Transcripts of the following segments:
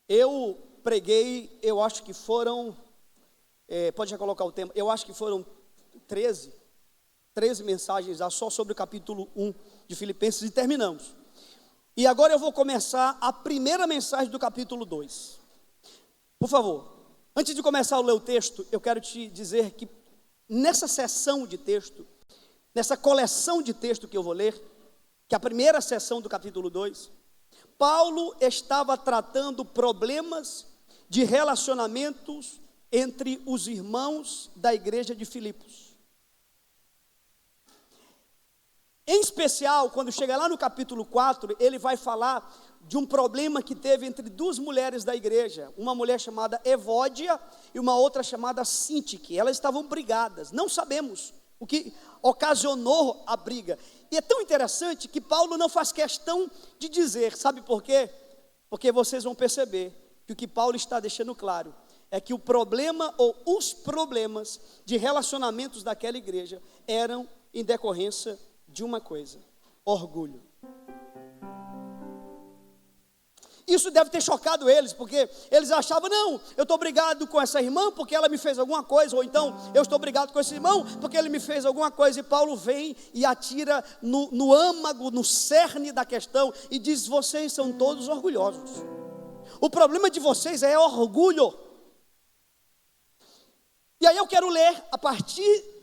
Eu preguei, eu acho que foram, pode já colocar o tema, eu acho que foram 13 mensagens só sobre o capítulo 1 de Filipenses e terminamos. E agora eu vou começar a primeira mensagem do capítulo 2. Por favor, antes de começar a ler o texto, eu quero te dizer que nessa seção de texto, nessa coleção de texto que eu vou ler, que é a primeira seção do capítulo 2, Paulo estava tratando problemas de relacionamentos entre os irmãos da igreja de Filipos. Em especial, quando chega lá no capítulo 4, ele vai falar de um problema que teve entre duas mulheres da igreja, uma mulher chamada Evódia e uma outra chamada Sintique. Elas estavam brigadas, não sabemos o que ocasionou a briga. E é tão interessante que Paulo não faz questão de dizer, sabe por quê? Porque vocês vão perceber que o que Paulo está deixando claro é que o problema ou os problemas de relacionamentos daquela igreja eram em decorrência de uma coisa: orgulho. Isso deve ter chocado eles, porque eles achavam, não, eu estou brigado com essa irmã porque ela me fez alguma coisa, ou então, eu estou brigado com esse irmão porque ele me fez alguma coisa, e Paulo vem e atira no âmago, no cerne da questão, e diz, vocês são todos orgulhosos, o problema de vocês é orgulho. E aí eu quero ler, a partir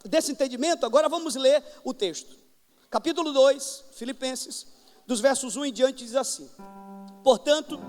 desse entendimento, agora vamos ler o texto, capítulo 2, Filipenses, dos versos 1 em diante, diz assim: portanto,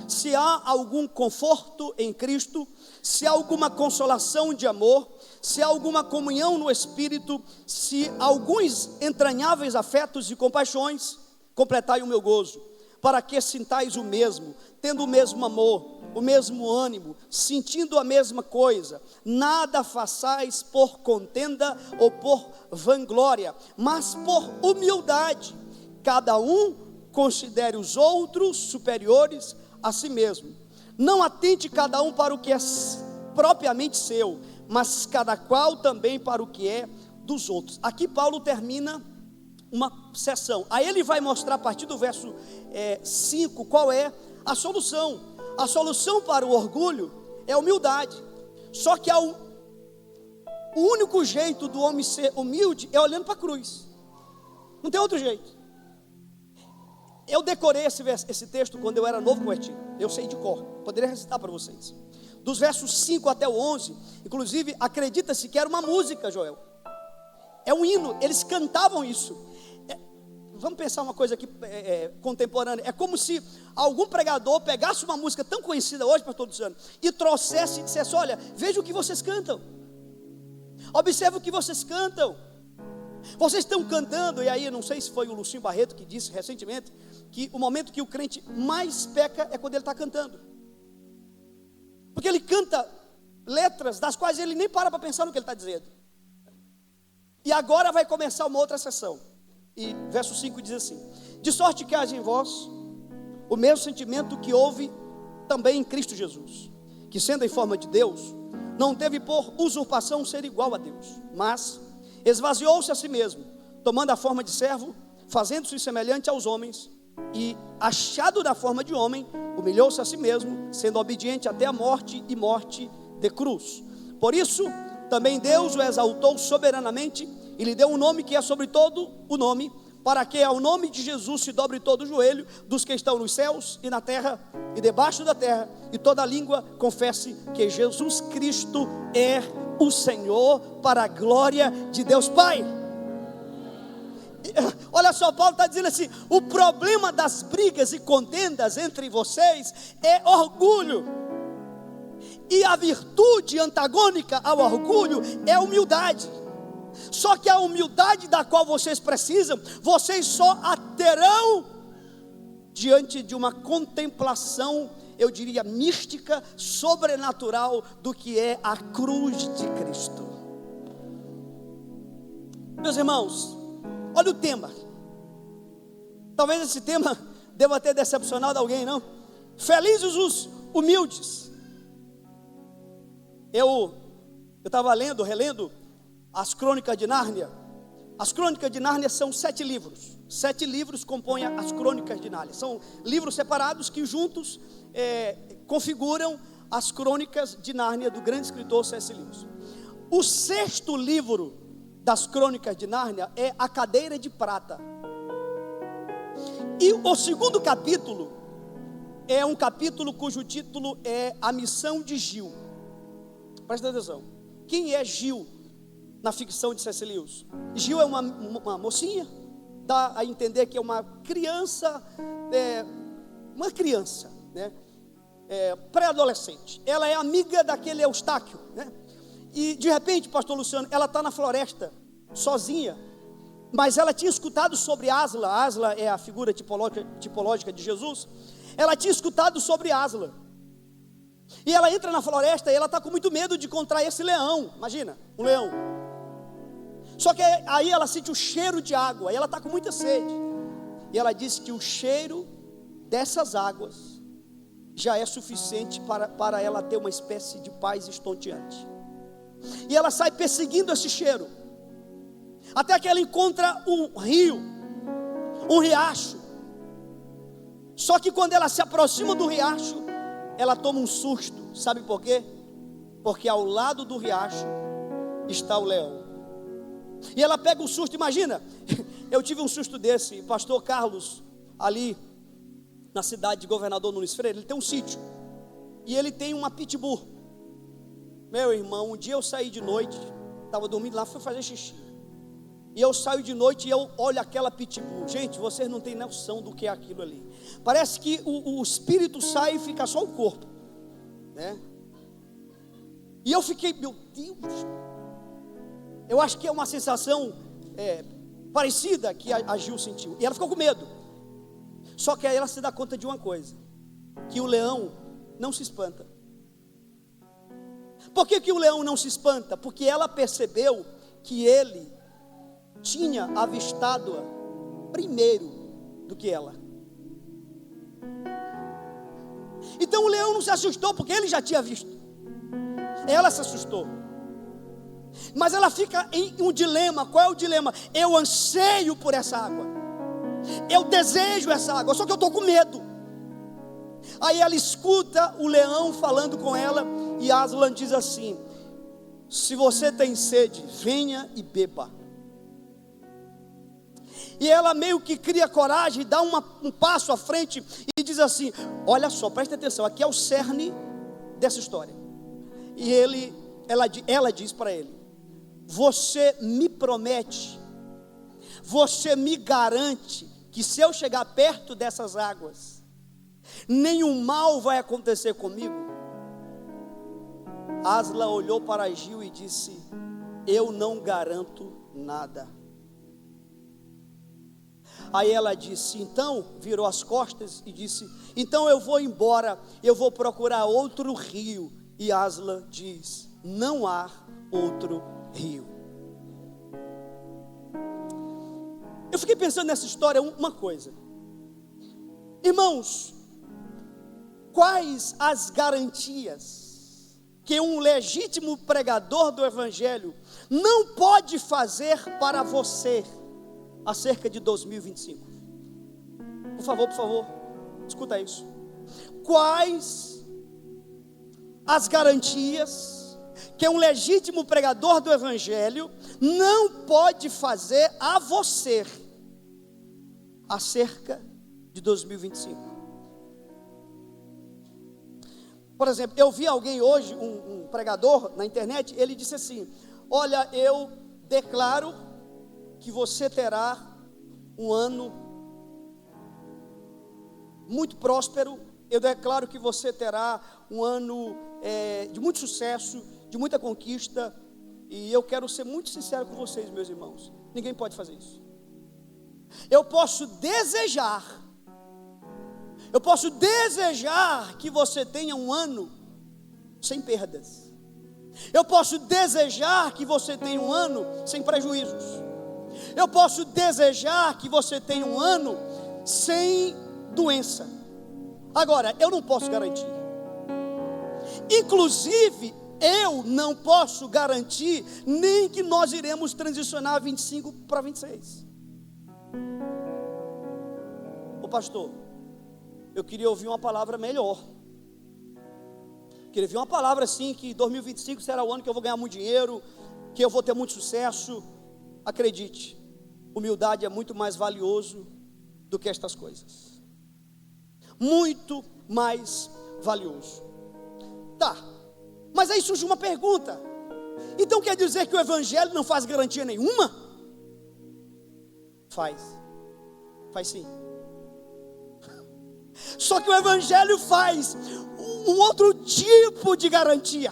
se há algum conforto em Cristo, se há alguma consolação de amor, se há alguma comunhão no Espírito, se há alguns entranháveis afetos e compaixões, completai o meu gozo, para que sintais o mesmo, tendo o mesmo amor, o mesmo ânimo, sentindo a mesma coisa, nada façais por contenda ou por vanglória, mas por humildade. Cada um considere os outros superiores a si mesmo. Não atente cada um para o que é propriamente seu, mas cada qual também para o que é dos outros. Aqui Paulo termina uma seção. Aí ele vai mostrar a partir do verso 5 qual é a solução. A solução para o orgulho é a humildade. Só que o único jeito do homem ser humilde é olhando para a cruz. Não tem outro jeito. Eu decorei esse texto quando eu era novo convertido. Eu sei de cor, poderia recitar para vocês. Dos versos 5 até o 11, inclusive acredita-se que era uma música, Joel. É um hino, eles cantavam isso. Vamos pensar uma coisa aqui contemporânea. É como se algum pregador pegasse uma música tão conhecida hoje para todos os anos e trouxesse e dissesse, olha, veja o que vocês cantam. Observe o que vocês cantam. Vocês estão cantando, e aí não sei se foi o Lucinho Barreto que disse recentemente, que o momento que o crente mais peca é quando ele está cantando, porque ele canta letras das quais ele nem para pensar no que ele está dizendo. E agora vai começar uma outra sessão, e verso 5 diz assim: de sorte que haja em vós o mesmo sentimento que houve também em Cristo Jesus, que sendo em forma de Deus, não teve por usurpação ser igual a Deus, mas esvaziou-se a si mesmo, tomando a forma de servo, fazendo-se semelhante aos homens, e achado na forma de homem, humilhou-se a si mesmo, sendo obediente até a morte e morte de cruz. Por isso, também Deus o exaltou soberanamente, e lhe deu um nome que é sobre todo o nome, para que ao nome de Jesus se dobre todo o joelho, dos que estão nos céus e na terra, e debaixo da terra, e toda língua confesse que Jesus Cristo é o Senhor, para a glória de Deus Pai. Olha só, Paulo está dizendo assim: o problema das brigas e contendas entre vocês é orgulho, e a virtude antagônica ao orgulho é a humildade. Só que a humildade da qual vocês precisam, vocês só a terão diante de uma contemplação, eu diria mística, sobrenatural, do que é a cruz de Cristo. Meus irmãos, olha o tema. Talvez esse tema deva ter decepcionado alguém, não? Felizes os humildes. Eu estava relendo as Crônicas de Nárnia. As Crônicas de Nárnia são 7 livros. 7 livros compõem as Crônicas de Nárnia. São livros separados que juntos configuram as Crônicas de Nárnia do grande escritor C.S. Lewis. O 6º livro das Crônicas de Nárnia é A Cadeira de Prata. E o 2º capítulo é um capítulo cujo título é A Missão de Gil. Presta atenção. Quem é Gil na ficção de C.S. Lewis? Gil é uma mocinha, dá a entender que é uma criança, né? Pré-adolescente. Ela é amiga daquele Eustáquio, né? E de repente, pastor Luciano, ela está na floresta, sozinha, mas ela tinha escutado sobre Asla. Asla é a figura tipológica de Jesus. Ela tinha escutado sobre Asla, e ela entra na floresta e ela está com muito medo de encontrar esse leão. Imagina, um leão. Só que aí ela sente o cheiro de água, e ela está com muita sede, e ela diz que o cheiro dessas águas já é suficiente para ela ter uma espécie de paz estonteante. E ela sai perseguindo esse cheiro, até que ela encontra um rio, um riacho. Só que quando ela se aproxima do riacho, ela toma um susto. Sabe por quê? Porque ao lado do riacho está o leão. E ela pega um susto. Imagina, eu tive um susto desse. Pastor Carlos, ali na cidade de Governador Nunes Freire, ele tem um sítio, e ele tem uma pitbull. Meu irmão, um dia eu saí de noite, estava dormindo lá, fui fazer xixi, e eu saio de noite e eu olho aquela pitbull. Gente, vocês não têm noção do que é aquilo ali. Parece que o espírito sai e fica só o corpo, né? E eu fiquei, meu Deus, eu acho que é uma sensação parecida que a Gil sentiu. E ela ficou com medo. Só que aí ela se dá conta de uma coisa, que o leão não se espanta. Por que o leão não se espanta? Porque ela percebeu que ele tinha avistado-a primeiro do que ela. Então o leão não se assustou, porque ele já tinha visto. Ela se assustou. Mas ela fica em um dilema. Qual é o dilema? Eu anseio por essa água, eu desejo essa água, só que eu estou com medo. Aí ela escuta o leão falando com ela, e Aslan diz assim: se você tem sede, venha e beba. E ela meio que cria coragem, dá um passo à frente e diz assim: olha só, presta atenção, aqui é o cerne dessa história. E ela diz para ele: você me promete, você me garante que se eu chegar perto dessas águas, nenhum mal vai acontecer comigo? Asla olhou para Gil e disse: eu não garanto nada. Aí ela disse, então, virou as costas e disse: então eu vou embora, eu vou procurar outro rio. E Asla diz: não há outro rio. Eu fiquei pensando nessa história uma coisa, irmãos, quais as garantias que um legítimo pregador do Evangelho não pode fazer para você acerca de 2025? Por favor, escuta isso. Quais as garantias que um legítimo pregador do Evangelho não pode fazer a você acerca de 2025? Por exemplo, eu vi alguém hoje, um pregador na internet, ele disse assim: olha, eu declaro que você terá um ano muito próspero, eu declaro que você terá um ano de muito sucesso, de muita conquista, e eu quero ser muito sincero com vocês, meus irmãos, ninguém pode fazer isso. Eu posso desejar que você tenha um ano sem perdas. Eu posso desejar que você tenha um ano sem prejuízos. Eu posso desejar que você tenha um ano sem doença. Agora, eu não posso garantir. Inclusive, eu não posso garantir nem que nós iremos transicionar 25 para 26. pastor, eu queria ouvir uma palavra melhor. Queria ouvir uma palavra assim, que 2025 será o ano que eu vou ganhar muito dinheiro, que eu vou ter muito sucesso. Acredite, humildade é muito mais valioso do que estas coisas. Muito mais valioso. Tá, mas aí surge uma pergunta. Então quer dizer que o evangelho não faz garantia nenhuma? Faz sim. Só que o evangelho faz um outro tipo de garantia.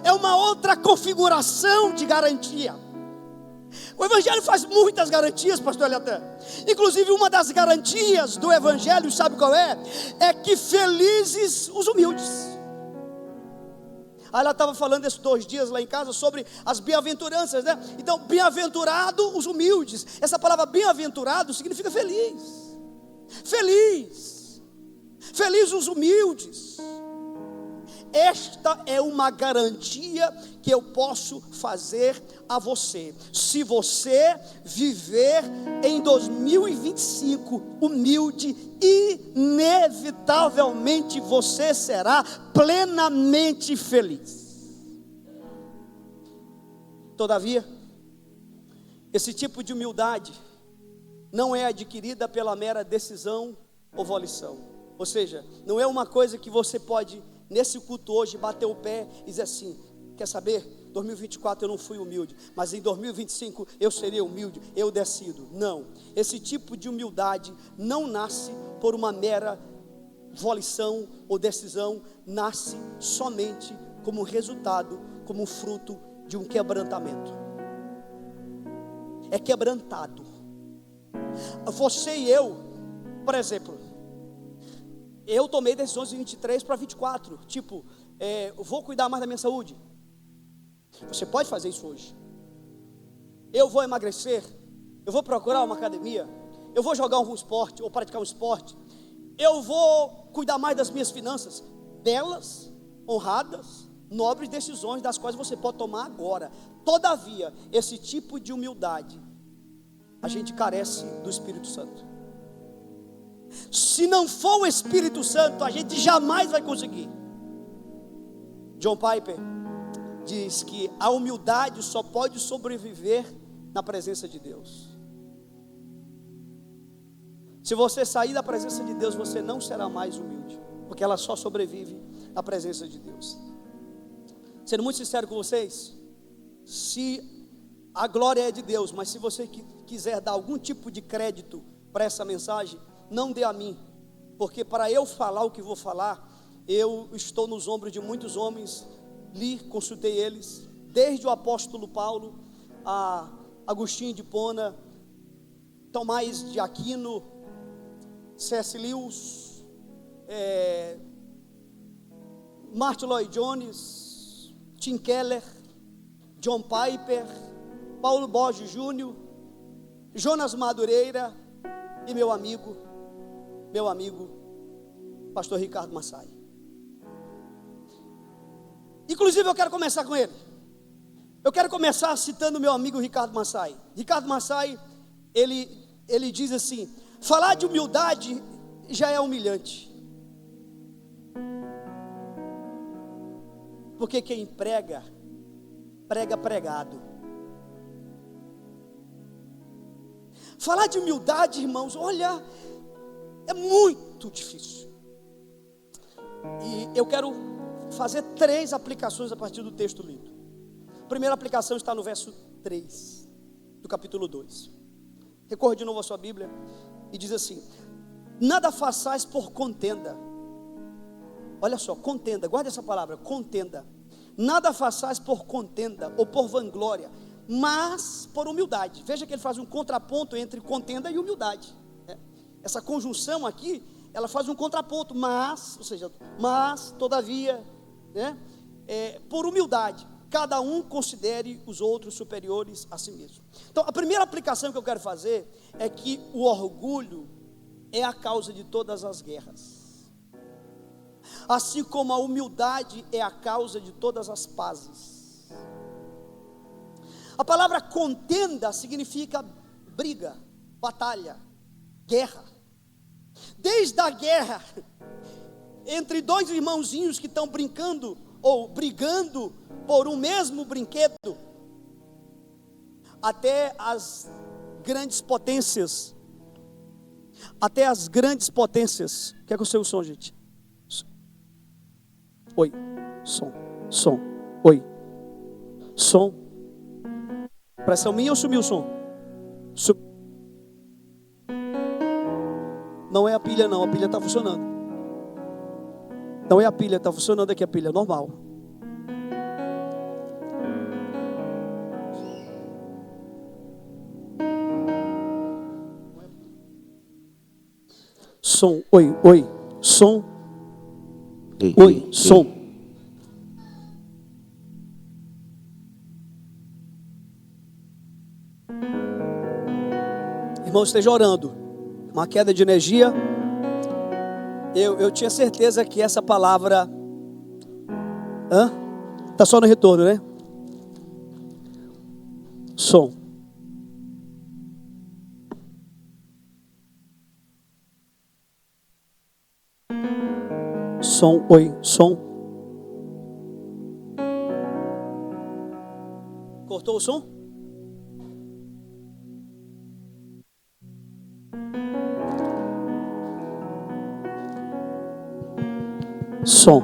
É uma outra configuração de garantia. O evangelho faz muitas garantias, pastor Eliatan. Inclusive uma das garantias do evangelho, sabe qual é? É que felizes os humildes. Aí ela estava falando esses 2 dias lá em casa sobre as bem-aventuranças, né? Então, bem-aventurado os humildes. Essa palavra bem-aventurado significa feliz. Feliz. Feliz os humildes. Esta é uma garantia que eu posso fazer a você. Se você viver em 2025 humilde, inevitavelmente você será plenamente feliz. Todavia, esse tipo de humildade não é adquirida pela mera decisão ou volição. Ou seja, não é uma coisa que você pode, nesse culto hoje, bater o pé e dizer assim: quer saber? 2024 eu não fui humilde, mas em 2025 eu serei humilde, eu decido. Não, esse tipo de humildade não nasce por uma mera volição ou decisão, nasce somente como resultado, como fruto de um quebrantamento. É quebrantado. Você e eu, por exemplo, eu tomei decisões de 23 para 24, tipo, vou cuidar mais da minha saúde. Você pode fazer isso hoje. Eu vou emagrecer, eu vou procurar uma academia, eu vou jogar um esporte ou praticar um esporte, eu vou cuidar mais das minhas finanças. Belas, honradas, nobres decisões das quais você pode tomar agora. Todavia, esse tipo de humildade, a gente carece do Espírito Santo. Se não for o Espírito Santo, a gente jamais vai conseguir. John Piper diz que a humildade só pode sobreviver na presença de Deus. Se você sair da presença de Deus, você não será mais humilde, porque ela só sobrevive na presença de Deus. Sendo muito sincero com vocês, se a glória é de Deus, mas se você quiser dar algum tipo de crédito para essa mensagem, não dê a mim, porque para eu falar o que vou falar, eu estou nos ombros de muitos homens. Consultei eles, desde o apóstolo Paulo, a Agostinho de Hipona, Tomás de Aquino, C.S. Lewis, Martin Lloyd Jones, Tim Keller, John Piper, Paulo Borges Júnior, Jonas Madureira e meu amigo, pastor Ricardo Massai. Inclusive eu quero começar com ele. Eu quero começar citando meu amigo Ricardo Massai. Ricardo Massai, ele diz assim: falar de humildade já é humilhante, porque quem prega pregado. Falar de humildade, irmãos, olha, é muito difícil. E eu quero fazer 3 aplicações a partir do texto lido. A primeira aplicação está no verso 3 do capítulo 2. Recorra de novo a sua Bíblia e diz assim: nada façais por contenda. Olha só, contenda, guarda essa palavra, contenda. Nada façais por contenda ou por vanglória, mas por humildade. Veja que ele faz um contraponto entre contenda e humildade, né? Essa conjunção aqui, ela faz um contraponto, mas, ou seja, mas, todavia, né? Por humildade, cada um considere os outros superiores a si mesmo. Então, a primeira aplicação que eu quero fazer é que o orgulho é a causa de todas as guerras, assim como a humildade é a causa de todas as pazes. A palavra contenda significa briga, batalha, guerra. Desde a guerra entre dois irmãozinhos que estão brincando ou brigando por um mesmo brinquedo, até as grandes potências. Até as grandes potências. Quer que eu sei o som, gente? Oi. Som. Oi. Som. Pressão minha ou sumiu o som? Não é a pilha não, a pilha está funcionando. Não é a pilha, está funcionando aqui a pilha, normal. Som, oi, som. Oi, som. Irmão, esteja orando. Uma queda de energia. Eu tinha certeza que essa palavra... Está só no retorno, né? Som. Som, oi, som. Cortou o som? Som.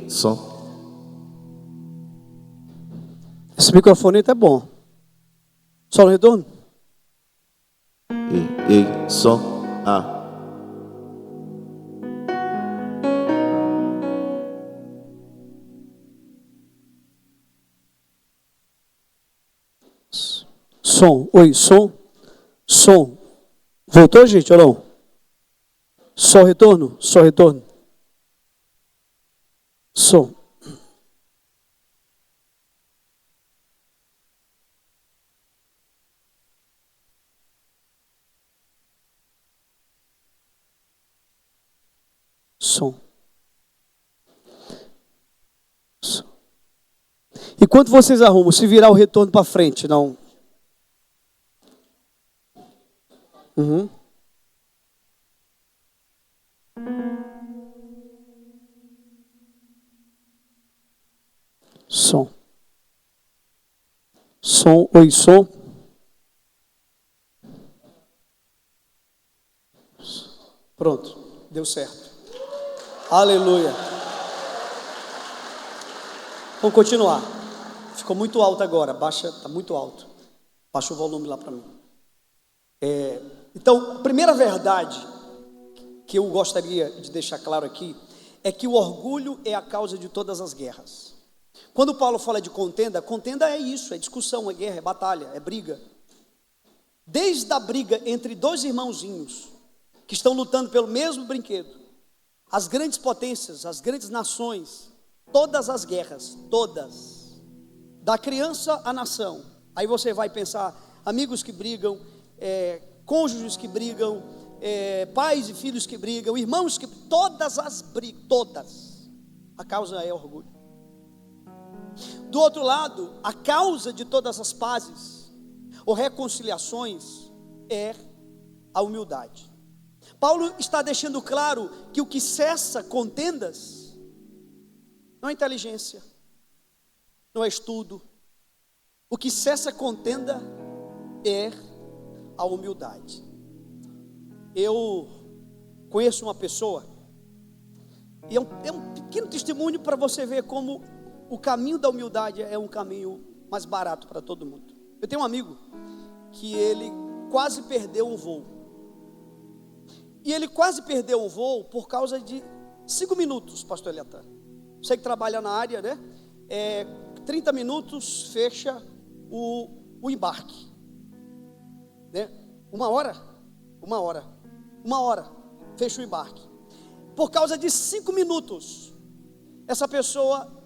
Som. Esse microfone é bom. Só no retorno? Som. Som, oi, som. Som. Voltou, gente, ou não? Só retorno, só retorno. Som. Som. Som. E quando vocês arrumam, se virar o retorno para frente, não? Uhum. Som. Som, oi, som. Pronto, deu certo. Aleluia. Vamos continuar. Ficou muito alto agora, baixa, está muito alto. Baixa o volume lá para mim. Então, a primeira verdade que eu gostaria de deixar claro aqui é que o orgulho é a causa de todas as guerras. Quando Paulo fala de contenda, contenda é isso, é discussão, é guerra, é batalha, é briga. Desde a briga entre dois irmãozinhos que estão lutando pelo mesmo brinquedo, as grandes potências, as grandes nações, todas as guerras, todas, da criança à nação. Aí você vai pensar, amigos que brigam, cônjuges que brigam, pais e filhos que brigam, irmãos que... Todas as brigas, todas. A causa é orgulho. Do outro lado, a causa de todas as pazes ou reconciliações é a humildade. Paulo está deixando claro que o que cessa contendas não é inteligência, não é estudo. O que cessa contenda é a humildade. Eu conheço uma pessoa, e é um pequeno testemunho para você ver como o caminho da humildade é um caminho mais barato para todo mundo. Eu tenho um amigo que ele quase perdeu um voo. E ele quase perdeu um voo por causa de 5 minutos, pastor Eliatan. Você que trabalha na área, né? 30 minutos fecha o embarque. Né? Uma hora fecha o embarque. Por causa de 5 minutos, essa pessoa,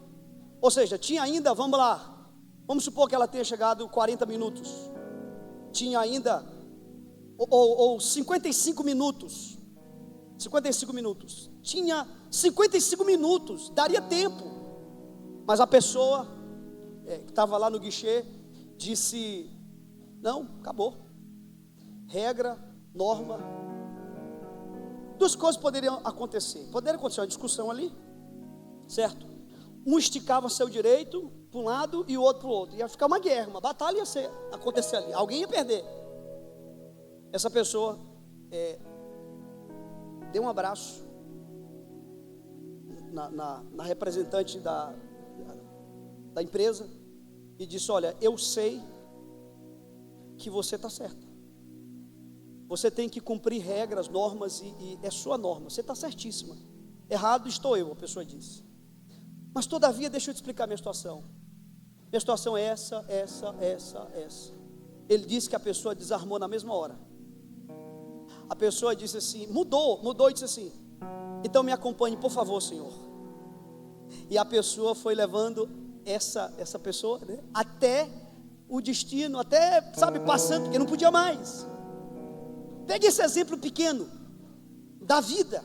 ou seja, tinha ainda, vamos supor que ela tenha chegado 40 minutos, tinha ainda, ou 55 minutos, tinha 55 minutos, daria tempo, mas a pessoa que estava lá no guichê disse, não, acabou, regra norma. Duas coisas poderiam acontecer. Poderia acontecer uma discussão ali, certo? Um esticava seu direito para um lado e o outro para o outro. Ia ficar uma guerra, uma batalha ia acontecer ali. Alguém ia perder. Essa pessoa deu um abraço na representante da empresa e disse: olha, eu sei que você está certa. Você tem que cumprir regras, normas e é sua norma. Você está certíssima. Errado estou eu, a pessoa disse. Mas todavia, deixa eu te explicar a minha situação. Minha situação é essa. Ele disse que a pessoa desarmou na mesma hora. A pessoa disse assim, mudou e disse assim: então me acompanhe, por favor, senhor. E a pessoa foi levando essa pessoa, né, até o destino, até, sabe, passando, porque não podia mais. Pegue esse exemplo pequeno da vida.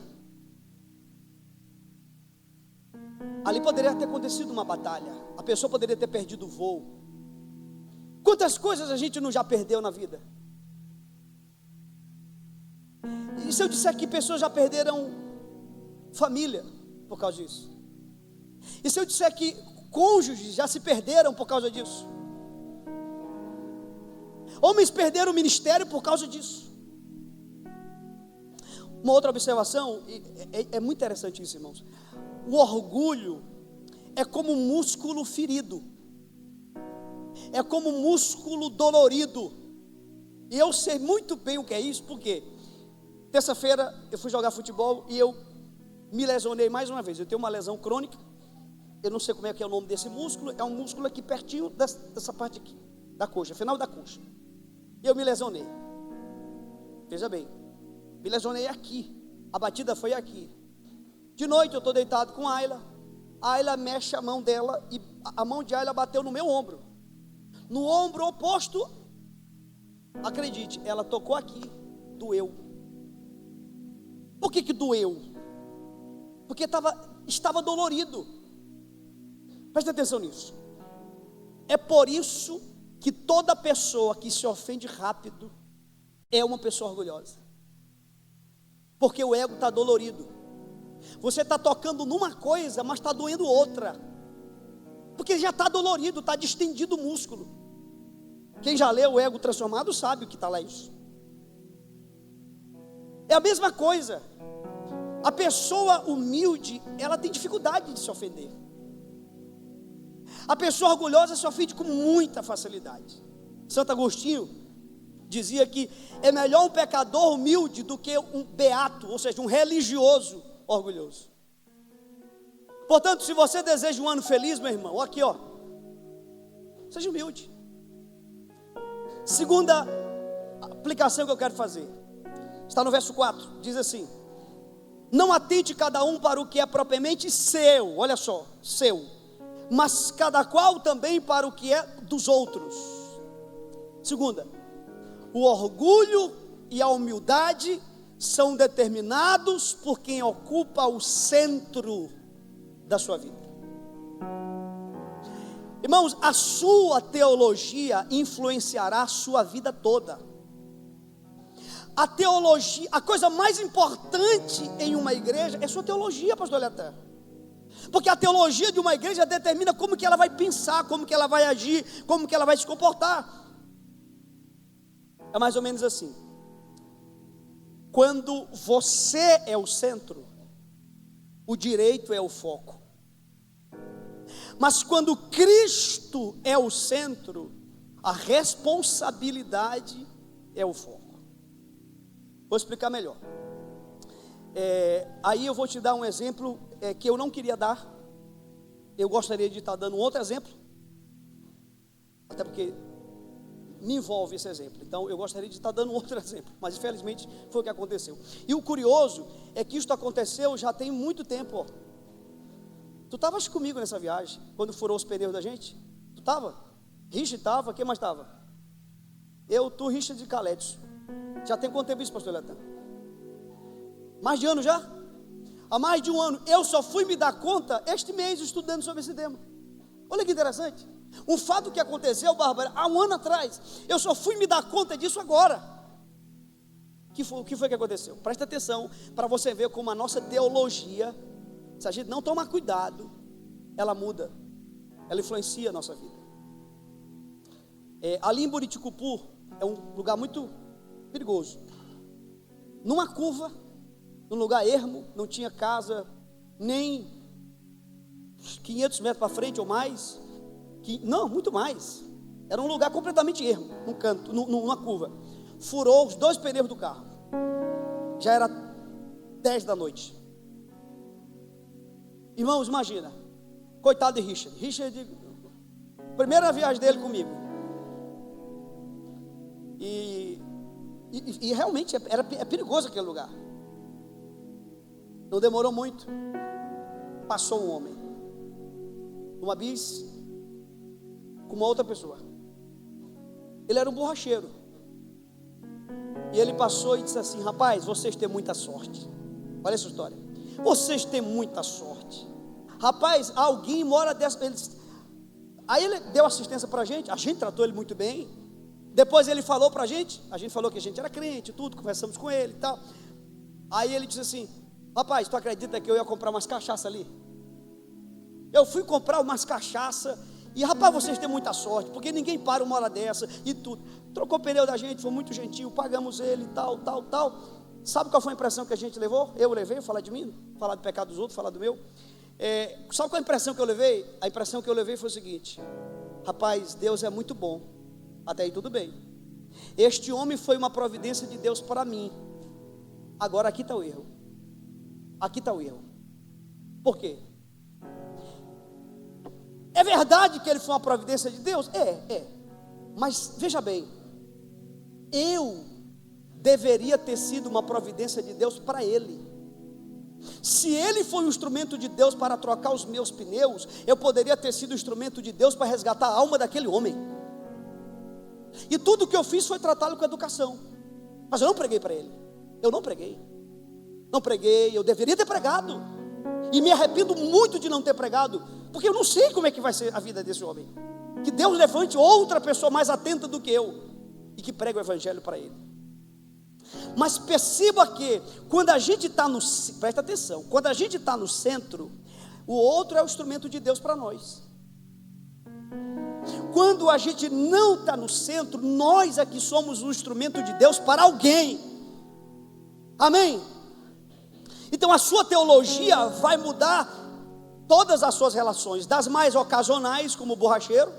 Ali poderia ter acontecido uma batalha. A pessoa poderia ter perdido o voo. Quantas coisas a gente não já perdeu na vida? E se eu disser que pessoas já perderam família por causa disso? E se eu disser que cônjuges já se perderam por causa disso? Homens perderam o ministério por causa disso. Uma outra observação, é muito interessante isso, irmãos. O orgulho é como um músculo ferido, é como um músculo dolorido. E eu sei muito bem o que é isso, porque terça-feira eu fui jogar futebol e eu me lesionei mais uma vez. Eu tenho uma lesão crônica, eu não sei como é que é o nome desse músculo, é um músculo aqui pertinho dessa parte aqui, da coxa, final da coxa. E eu me lesionei. Veja bem, me lesionei aqui, a batida foi aqui. De noite eu estou deitado com a Ayla mexe a mão dela e a mão de Ayla bateu no meu ombro. No ombro oposto, acredite, ela tocou aqui, doeu. Por que doeu? Porque estava dolorido. Presta atenção nisso. É por isso que toda pessoa que se ofende rápido é uma pessoa orgulhosa. Porque o ego está dolorido. Você está tocando numa coisa, mas está doendo outra. Porque já está dolorido, está distendido o músculo. Quem já leu o Ego Transformado sabe o que está lá isso. É a mesma coisa. A pessoa humilde, ela tem dificuldade de se ofender. A pessoa orgulhosa se ofende com muita facilidade. Santo Agostinho dizia que é melhor um pecador humilde do que um beato, ou seja, um religioso orgulhoso. Portanto, se você deseja um ano feliz, meu irmão, aqui ó, seja humilde. Segunda aplicação que eu quero fazer, está no verso 4, diz assim: não atente cada um para o que é propriamente seu, olha só, seu, mas cada qual também para o que é dos outros. Segunda, o orgulho e a humildade são determinados por quem ocupa o centro da sua vida. Irmãos, a sua teologia influenciará a sua vida toda. A teologia, a coisa mais importante em uma igreja é sua teologia, pastor Letan. Porque a teologia de uma igreja determina como que ela vai pensar, como que ela vai agir, como que ela vai se comportar. É mais ou menos assim. Quando você é o centro, o direito é o foco. Mas quando Cristo é o centro, a responsabilidade é o foco. Vou explicar melhor. Aí eu vou te dar um exemplo que eu não queria dar. Eu gostaria de estar dando um outro exemplo, até porque me envolve esse exemplo. Então eu gostaria de estar dando outro exemplo, mas infelizmente foi o que aconteceu. E o curioso é que isso aconteceu já tem muito tempo, ó. Tu estavas comigo nessa viagem, quando furou os pneus da gente? Tu estava? Richard estava, quem mais estava? Eu, tu, Richard e Caletes. Já tem quanto tempo isso, pastor Letan? Mais de ano já? Há mais de um ano. Eu só fui me dar conta este mês estudando sobre esse tema. Olha que interessante. Um fato que aconteceu, Bárbara, há um ano atrás. Eu só fui me dar conta disso agora. O que foi que aconteceu? Presta atenção para você ver como a nossa teologia, se a gente não tomar cuidado, ela muda, ela influencia a nossa vida. Ali em Buriticupu é um lugar muito perigoso. Numa curva, num lugar ermo, não tinha casa nem 500 metros para frente ou mais, não, muito mais. Era um lugar completamente ermo, num canto, numa curva. Furou os 2 pneus do carro. Já era 10 da noite. Irmãos, imagina, coitado de Richard. Richard, primeira viagem dele comigo. E realmente é perigoso aquele lugar. Não demorou muito. Passou um homem, uma bis, com uma outra pessoa. Ele era um borracheiro. E ele passou e disse assim: rapaz, vocês têm muita sorte. Olha essa história. Vocês têm muita sorte. Rapaz, alguém mora dessa. Aí ele deu assistência para a gente tratou ele muito bem. Depois ele falou para a gente falou que a gente era crente e tudo, conversamos com ele e tal. Aí ele disse assim: rapaz, tu acredita que eu ia comprar umas cachaça ali? Eu fui comprar umas cachaça e, rapaz, vocês têm muita sorte, porque ninguém para uma hora dessa e tudo. Trocou o pneu da gente, foi muito gentil, pagamos ele e tal. Sabe qual foi a impressão que a gente levou? Eu levei, falar de mim, falar do pecado dos outros, falar do meu. Sabe qual a impressão que eu levei? A impressão que eu levei foi o seguinte: rapaz, Deus é muito bom, até aí tudo bem. Este homem foi uma providência de Deus para mim. Agora aqui está o erro. Por quê? É verdade que ele foi uma providência de Deus? É. Mas veja bem, eu deveria ter sido uma providência de Deus para ele. Se ele foi um instrumento de Deus para trocar os meus pneus, eu poderia ter sido um instrumento de Deus para resgatar a alma daquele homem. E tudo que eu fiz foi tratá-lo com educação. Mas eu não preguei para ele. Não preguei, eu deveria ter pregado. E me arrependo muito de não ter pregado, porque eu não sei como é que vai ser a vida desse homem. Que Deus levante outra pessoa mais atenta do que eu e que pregue o evangelho para ele. Mas perceba que quando a gente está presta atenção, quando a gente está no centro, o outro é o instrumento de Deus para nós. Quando a gente não está no centro, nós é que somos um instrumento de Deus para alguém. Amém? Então a sua teologia vai mudar todas as suas relações, das mais ocasionais, como o borracheiro,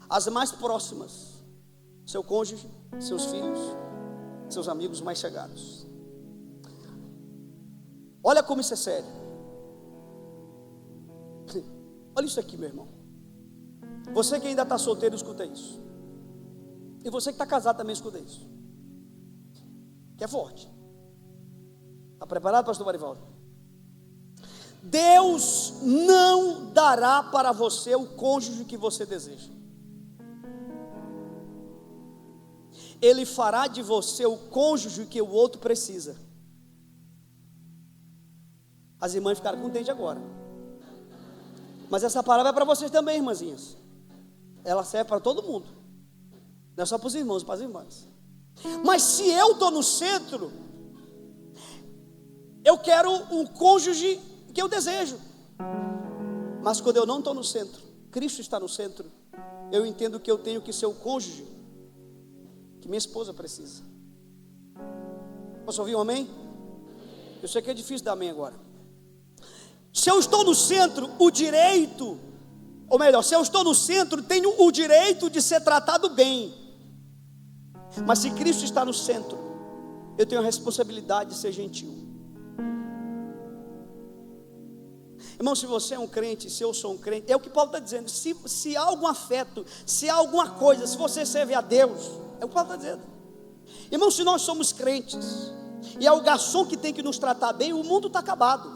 as mais próximas, seu cônjuge, seus filhos, seus amigos mais chegados. Olha como isso é sério. Olha isso aqui, meu irmão. Você que ainda está solteiro, escuta isso. E você que está casado também, escuta isso. Que é forte. Está preparado, pastor Marivaldo? Deus não dará para você o cônjuge que você deseja. Ele fará de você o cônjuge que o outro precisa. As irmãs ficaram contentes agora. Mas essa palavra é para vocês também, irmãzinhas. Ela serve para todo mundo. Não é só para os irmãos, para as irmãs. Mas se eu estou no centro, eu quero um cônjuge que eu desejo. Mas quando eu não estou no centro, Cristo está no centro, eu entendo que eu tenho que ser o cônjuge que minha esposa precisa. Posso ouvir um amém? Eu sei que é difícil dar amém agora. Se eu estou no centro, o direito, ou melhor, se eu estou no centro, tenho o direito de ser tratado bem. Mas se Cristo está no centro, eu tenho a responsabilidade de ser gentil. Irmão, se você é um crente, se eu sou um crente, é o que Paulo está dizendo. Se há algum afeto, se há alguma coisa, se você serve a Deus, é o que Paulo está dizendo. Irmão, se nós somos crentes e é o garçom que tem que nos tratar bem, o mundo está acabado,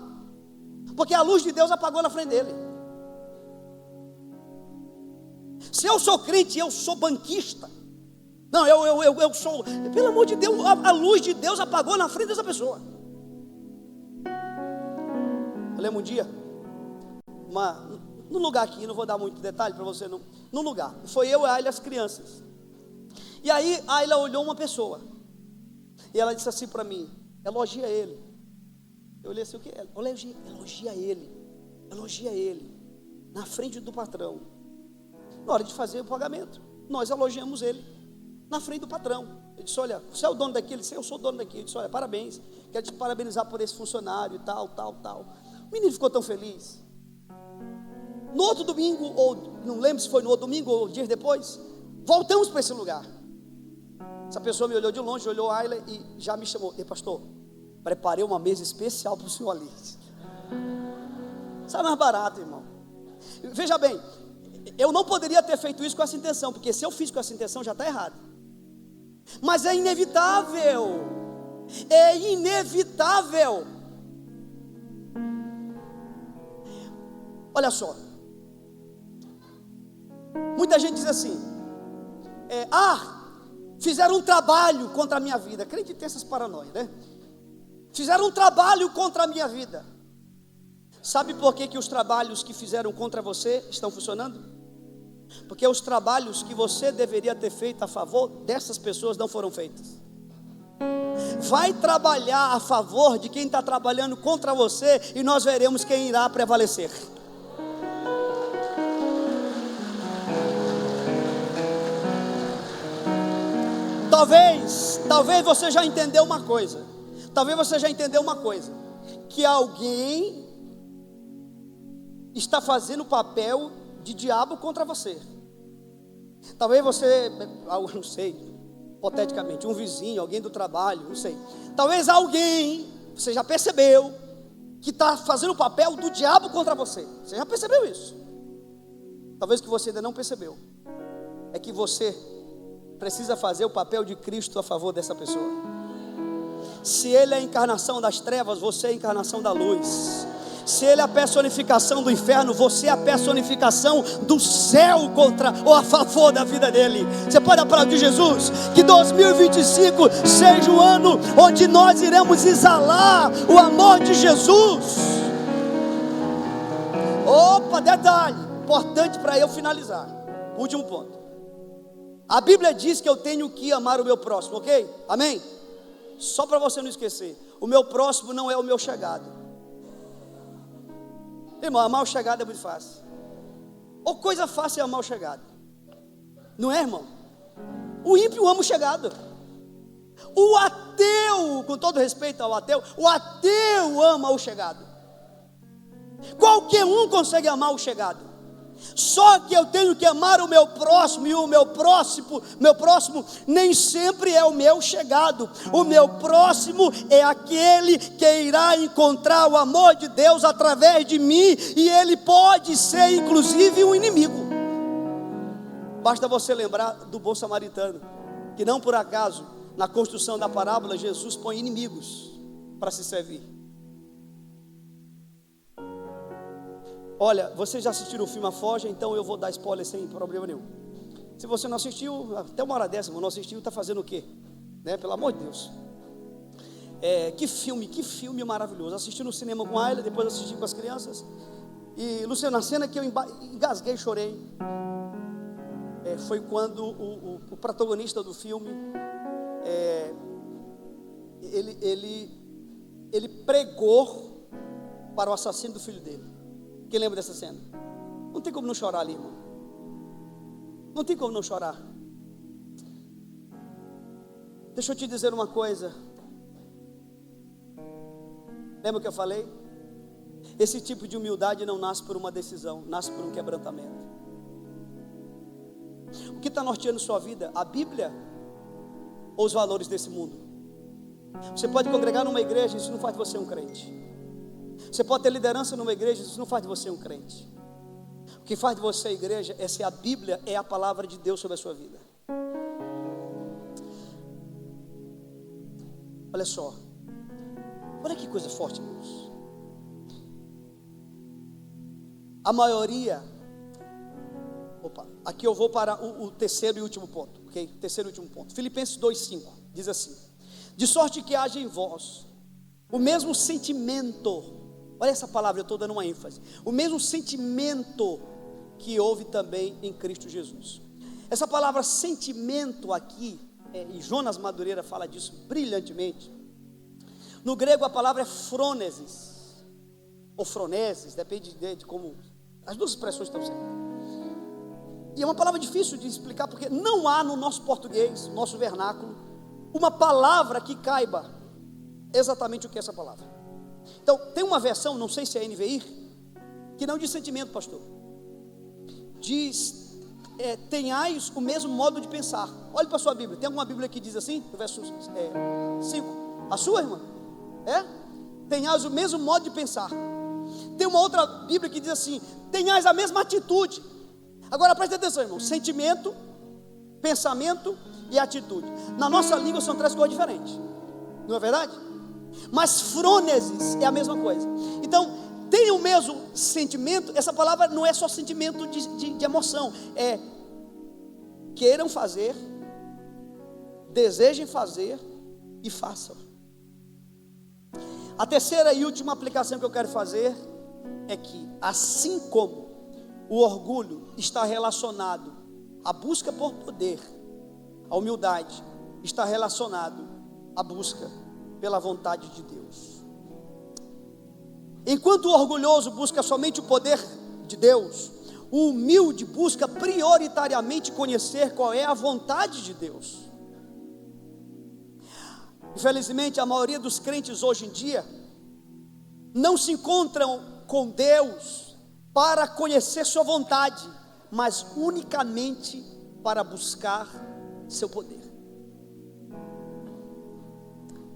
porque a luz de Deus apagou na frente dele. Se eu sou crente, eu sou banquista. Não, eu sou, pelo amor de Deus, a luz de Deus apagou na frente dessa pessoa. Eu lembro um dia, num lugar aqui, não vou dar muito detalhe para você, não, num lugar, foi eu, a Ayla e as crianças. E aí a Ayla olhou uma pessoa, E ela disse assim para mim: elogia ele. Eu olhei assim: o que? Elogia ele, na frente do patrão. Na hora de fazer o pagamento, nós elogiamos ele na frente do patrão. Eu disse: olha, você é o dono daqui? Ele disse: eu sou o dono daqui. Eu disse: olha, parabéns, quero te parabenizar por esse funcionário, tal. O menino ficou tão feliz. No outro domingo, ou não lembro se foi no outro domingo ou dias depois, voltamos para esse lugar. Essa pessoa me olhou de longe, olhou a Ayla e já me chamou: ei, pastor, preparei uma mesa especial para o senhor ali. Sai mais barato, irmão. Veja bem, eu não poderia ter feito isso com essa intenção, porque se eu fiz com essa intenção já está errado. Mas é inevitável. Olha só, muita gente diz assim: fizeram um trabalho contra a minha vida. Crente tem essas paranoias, né? Fizeram um trabalho contra a minha vida. Sabe por que os trabalhos que fizeram contra você estão funcionando? Porque os trabalhos que você deveria ter feito a favor dessas pessoas não foram feitos. Vai trabalhar a favor de quem está trabalhando contra você, e nós veremos quem irá prevalecer. Talvez você já entendeu uma coisa. Que alguém está fazendo o papel de diabo contra você. Talvez você, não sei, hipoteticamente, um vizinho, alguém do trabalho, não sei. Talvez alguém, você já percebeu, que está fazendo o papel do diabo contra você. Você já percebeu isso? Talvez o que você ainda não percebeu é que você precisa fazer o papel de Cristo a favor dessa pessoa. Se Ele é a encarnação das trevas, você é a encarnação da luz. Se Ele é a personificação do inferno, você é a personificação do céu contra ou a favor da vida dele. Você pode aplaudir Jesus? Que 2025 seja o ano onde nós iremos exalar o amor de Jesus. Detalhe importante para eu finalizar. Último ponto. A Bíblia diz que eu tenho que amar o meu próximo, ok? Amém? Só para você não esquecer, o meu próximo não é o meu chegado. Irmão, amar o chegado é muito fácil. Ou coisa fácil é amar o chegado. Não é, irmão? O ímpio ama o chegado. O ateu, com todo respeito ao ateu, o ateu ama o chegado. Qualquer um consegue amar o chegado. Só que eu tenho que amar o meu próximo, e o meu próximo nem sempre é o meu chegado. O meu próximo é aquele que irá encontrar o amor de Deus através de mim, e ele pode ser inclusive um inimigo. Basta você lembrar do bom samaritano, que não por acaso na construção da parábola Jesus põe inimigos para se servir. Olha, vocês já assistiram o filme A Forja, então eu vou dar spoiler sem problema nenhum. Se você não assistiu, até uma hora dessa, não assistiu, está fazendo o quê? Né? Pelo amor de Deus. Que filme maravilhoso. Assisti no cinema com a Ayla, depois assisti com as crianças. E Luciano, na cena que eu engasguei e chorei, foi quando o protagonista do filme, ele pregou para o assassino do filho dele. Quem lembra dessa cena? Não tem como não chorar ali, irmão. Não tem como não chorar. Deixa eu te dizer uma coisa. Lembra o que eu falei? Esse tipo de humildade não nasce por uma decisão, nasce por um quebrantamento. O que está norteando sua vida? A Bíblia ou os valores desse mundo? Você pode congregar numa igreja, isso não faz de você um crente. Você pode ter liderança numa igreja, isso não faz de você um crente. O que faz de você a igreja é se a Bíblia é a palavra de Deus sobre a sua vida. Olha só, olha que coisa forte, irmãos. A maioria, aqui eu vou para o terceiro e último ponto, ok? Terceiro e último ponto. Filipenses 2:5 diz assim: de sorte que haja em vós o mesmo sentimento. Olha essa palavra, eu estou dando uma ênfase. O mesmo sentimento que houve também em Cristo Jesus. Essa palavra sentimento aqui e Jonas Madureira fala disso brilhantemente. No grego a palavra é frônesis, ou froneses, depende de como, as duas expressões estão certas. E é uma palavra difícil de explicar, porque não há no nosso português, nosso vernáculo, uma palavra que caiba exatamente o que é essa palavra. Então, tem uma versão, não sei se é NVI, que não diz sentimento, pastor. Diz, tenhais o mesmo modo de pensar. Olhe para a sua Bíblia, tem alguma Bíblia que diz assim, no verso 5? A sua, irmã? Tenhais o mesmo modo de pensar. Tem uma outra Bíblia que diz assim, tenhais a mesma atitude. Agora preste atenção, irmão, sentimento, pensamento e atitude. Na nossa língua são três coisas diferentes, não é verdade? Mas frônesis é a mesma coisa. Então, tem o mesmo sentimento. Essa palavra não é só sentimento de emoção, é queiram fazer, desejem fazer e façam. A terceira e última aplicação que eu quero fazer é que, assim como o orgulho está relacionado à busca por poder, a humildade está relacionado à busca pela vontade de Deus. Enquanto o orgulhoso busca somente o poder de Deus, o humilde busca prioritariamente conhecer qual é a vontade de Deus. Infelizmente, a maioria dos crentes hoje em dia não se encontram com Deus para conhecer sua vontade, mas unicamente para buscar seu poder.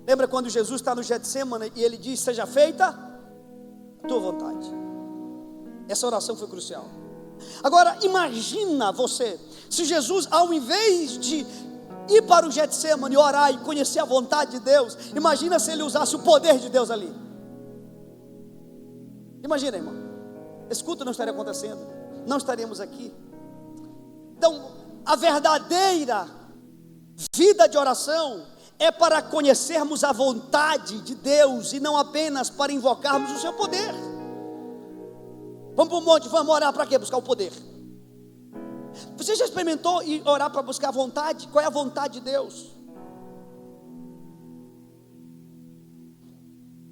Lembra quando Jesus está no Getsêmani e ele diz, seja feita a tua vontade. Essa oração foi crucial. Agora imagina você, se Jesus, ao invés de ir para o Getsêmani, orar e conhecer a vontade de Deus, imagina se ele usasse o poder de Deus ali. Imagina, irmão, esse culto não estaria acontecendo, não estaríamos aqui. Então, a verdadeira vida de oração é para conhecermos a vontade de Deus e não apenas para invocarmos o seu poder. Vamos para o monte, vamos orar para quê? Buscar o poder. Você já experimentou ir orar para buscar a vontade? Qual é a vontade de Deus?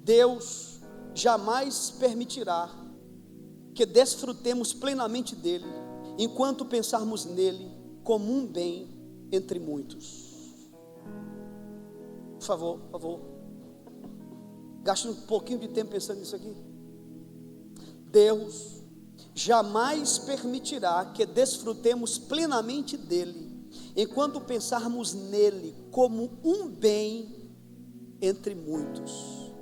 Deus jamais permitirá que desfrutemos plenamente dele, enquanto pensarmos nele como um bem entre muitos. Por favor, gaste um pouquinho de tempo pensando nisso aqui. Deus jamais permitirá que desfrutemos plenamente dele, enquanto pensarmos nele como um bem entre muitos.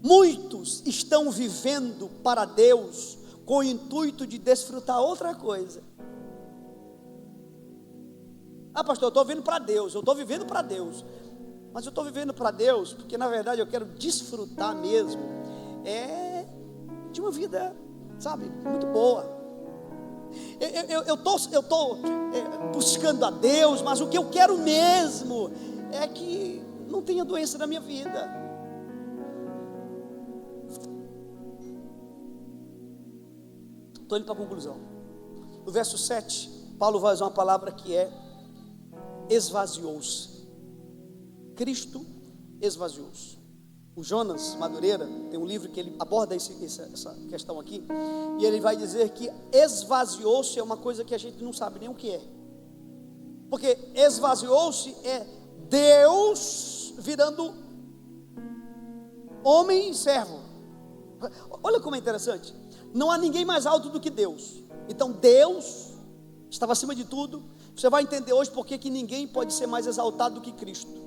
Muitos estão vivendo para Deus com o intuito de desfrutar outra coisa. Ah, pastor, eu estou vivendo para Deus, eu estou vivendo para Deus. Mas eu estou vivendo para Deus porque na verdade eu quero desfrutar mesmo de uma vida, sabe, muito boa. Eu estou buscando a Deus, mas o que eu quero mesmo é que não tenha doença na minha vida. Estou indo para a conclusão. No verso 7, Paulo vai usar uma palavra que é esvaziou-se. Cristo esvaziou-se. O Jonas Madureira tem um livro que ele aborda essa questão aqui, e ele vai dizer que esvaziou-se é uma coisa que a gente não sabe nem o que é, porque esvaziou-se é Deus virando homem e servo. Olha como é interessante, não há ninguém mais alto do que Deus, então Deus estava acima de tudo. Você vai entender hoje porque que ninguém pode ser mais exaltado do que Cristo.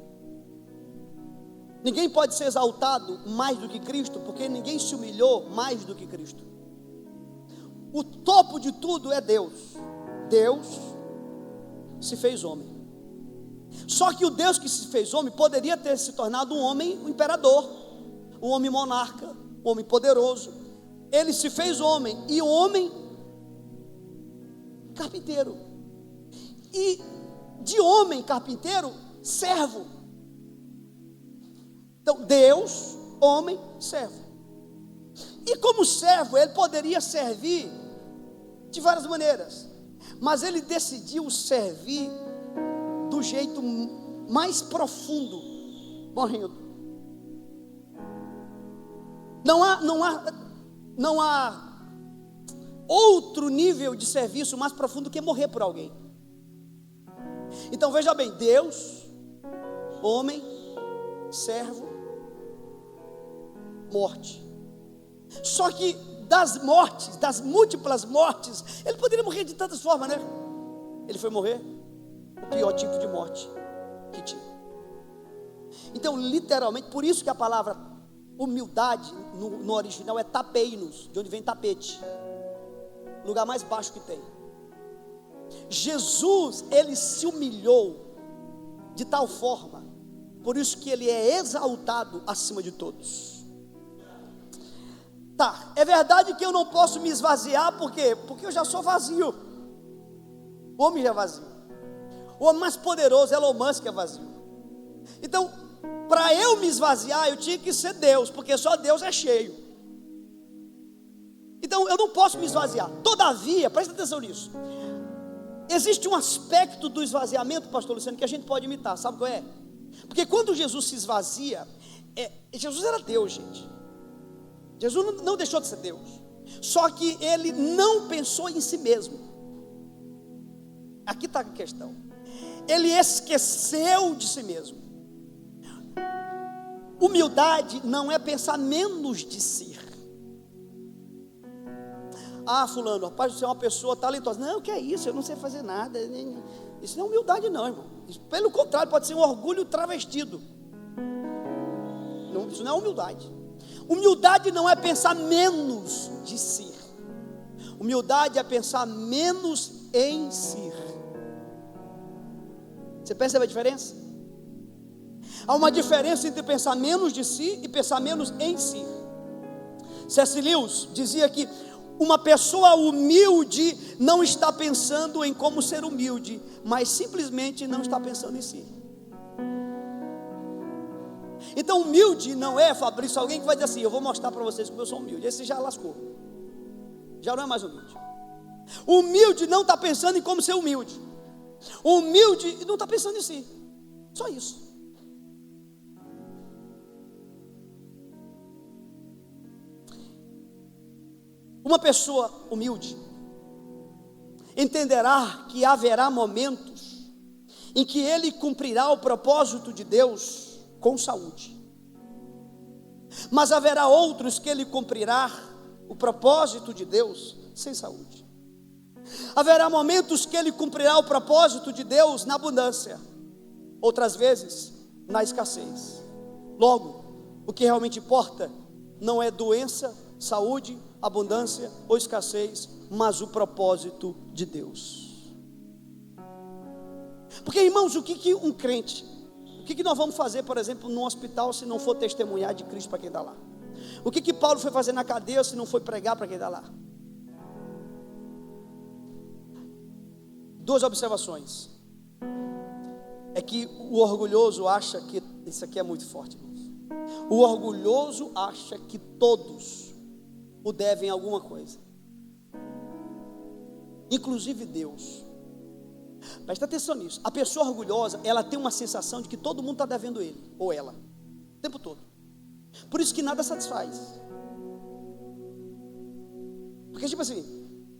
Ninguém pode ser exaltado mais do que Cristo, porque ninguém se humilhou mais do que Cristo. O topo de tudo é Deus. Deus se fez homem. Só que o Deus que se fez homem poderia ter se tornado um homem, um imperador, um homem monarca, um homem poderoso. Ele se fez homem, e o homem carpinteiro. E de homem carpinteiro, servo. Então, Deus, homem, servo. E como servo, ele poderia servir de várias maneiras, mas ele decidiu servir do jeito mais profundo, morrendo. Não há outro nível de serviço mais profundo que morrer por alguém. Então veja bem, Deus, homem, servo, morte. Só que das mortes, das múltiplas mortes, ele poderia morrer de tantas formas, né? Ele foi morrer o pior tipo de morte que tinha. Então, literalmente, por isso que a palavra humildade no original é tapeinos, de onde vem tapete, lugar mais baixo que tem. Jesus, ele se humilhou de tal forma, por isso que ele é exaltado acima de todos. Tá, é verdade que eu não posso me esvaziar, por quê? Porque eu já sou vazio. O homem já é vazio. O homem mais poderoso, Elon Musk, é vazio. Então, para eu me esvaziar, eu tinha que ser Deus, porque só Deus é cheio. Então, eu não posso me esvaziar. Todavia, presta atenção nisso, existe um aspecto do esvaziamento, pastor Luciano, que a gente pode imitar, sabe qual é? Porque quando Jesus se esvazia, Jesus era Deus, gente. Jesus não deixou de ser Deus, só que ele não pensou em si mesmo. Aqui está a questão. Ele esqueceu de si mesmo. Humildade não é pensar menos de si. Ah, fulano, rapaz, você é uma pessoa talentosa. Não, que é isso, eu não sei fazer nada. Isso não é humildade não, irmão. Isso, pelo contrário, pode ser um orgulho travestido. Não, isso não é humildade. Humildade não é pensar menos de si. Humildade é pensar menos em si. Você percebe a diferença? Há uma diferença entre pensar menos de si e pensar menos em si. C.S. Lewis dizia que uma pessoa humilde não está pensando em como ser humilde, mas simplesmente não está pensando em si. Então humilde não é, Fabrício, alguém que vai dizer assim, eu vou mostrar para vocês como eu sou humilde. Esse já lascou, já não é mais humilde. Humilde não está pensando em como ser humilde. Humilde não está pensando em si. Só isso. Uma pessoa humilde entenderá que haverá momentos em que ele cumprirá o propósito de Deus com saúde, mas haverá outros que ele cumprirá o propósito de Deus sem saúde. Haverá momentos que ele cumprirá o propósito de Deus na abundância, outras vezes na escassez. Logo, o que realmente importa não é doença, saúde, abundância ou escassez, mas o propósito de Deus. Porque, irmãos, o que um crente, o que nós vamos fazer, por exemplo, no hospital, se não for testemunhar de Cristo para quem está lá? O que Paulo foi fazer na cadeia, se não foi pregar para quem está lá? Duas observações. É que o orgulhoso acha que, isso aqui é muito forte, irmãos. O orgulhoso acha que todos o devem alguma coisa, inclusive Deus. Presta atenção nisso. A pessoa orgulhosa, ela tem uma sensação de que todo mundo está devendo ele, ou ela, o tempo todo. Por isso que nada satisfaz. Porque tipo assim,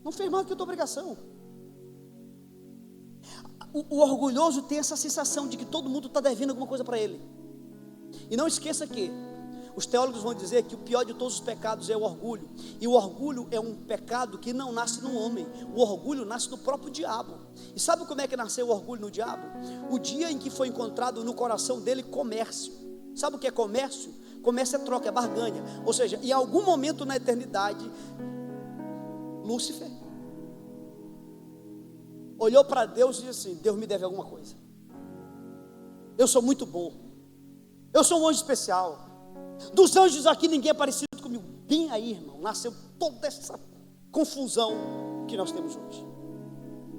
não fez mais do que a tua obrigação. O orgulhoso tem essa sensação de que todo mundo está devendo alguma coisa para ele. E não esqueça que os teólogos vão dizer que o pior de todos os pecados é o orgulho. E o orgulho é um pecado que não nasce no homem. O orgulho nasce no próprio diabo. E sabe como é que nasceu o orgulho no diabo? O dia em que foi encontrado no coração dele comércio. Sabe o que é comércio? Comércio é troca, é barganha. Ou seja, em algum momento na eternidade, Lúcifer olhou para Deus e disse assim, Deus me deve alguma coisa. Eu sou muito bom. Eu sou um anjo especial. Dos anjos aqui ninguém é parecido comigo. Bem aí, irmão, nasceu toda essa confusão que nós temos hoje.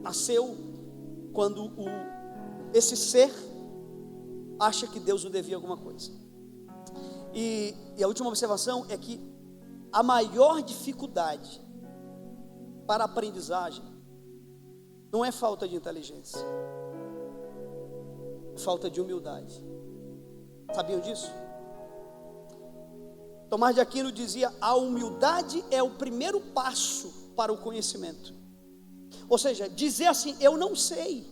Nasceu quando esse ser acha que Deus o devia alguma coisa. E a última observação é que a maior dificuldade para a aprendizagem não é falta de inteligência. falta de humildade. Sabiam disso? Tomás de Aquino dizia: a humildade é o primeiro passo para o conhecimento. Ou seja, dizer assim, eu não sei,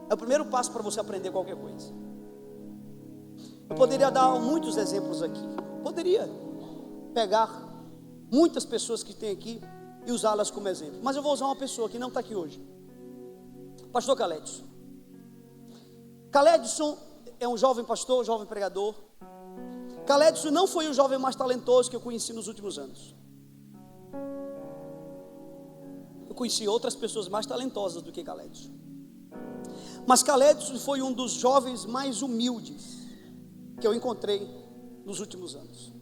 é o primeiro passo para você aprender qualquer coisa. Eu poderia dar muitos exemplos aqui. Poderia pegar muitas pessoas que tem aqui e usá-las como exemplo. Mas eu vou usar uma pessoa que não está aqui hoje. Pastor Caledson. Caledson é um jovem pastor, jovem pregador. Caledson não foi o jovem mais talentoso que eu conheci nos últimos anos. Eu conheci outras pessoas mais talentosas do que Caledson. Mas Caledson foi um dos jovens mais humildes que eu encontrei nos últimos anos.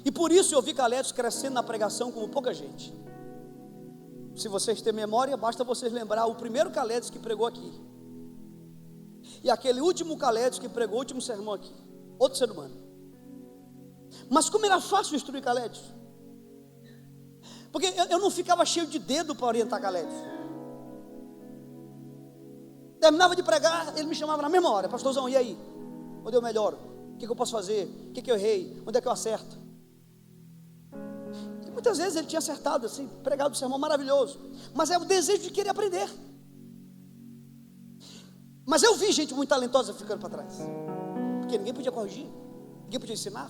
E por isso eu vi Caledson crescendo na pregação como pouca gente. Se vocês têm memória, basta vocês lembrar o primeiro Caledson que pregou aqui. E aquele último Caledson que pregou o último sermão aqui. Outro ser humano. Mas como era fácil instruir Caledson? Porque eu não ficava cheio de dedo para orientar Caledson. Terminava de pregar, ele me chamava na mesma hora: pastorzão, e aí? Onde eu melhoro? O que eu posso fazer? O que eu errei? Onde é que eu acerto? E muitas vezes ele tinha acertado, assim, pregado um sermão maravilhoso. Mas é o desejo de querer aprender. Mas eu vi gente muito talentosa ficando para trás. Porque ninguém podia corrigir, ninguém podia ensinar.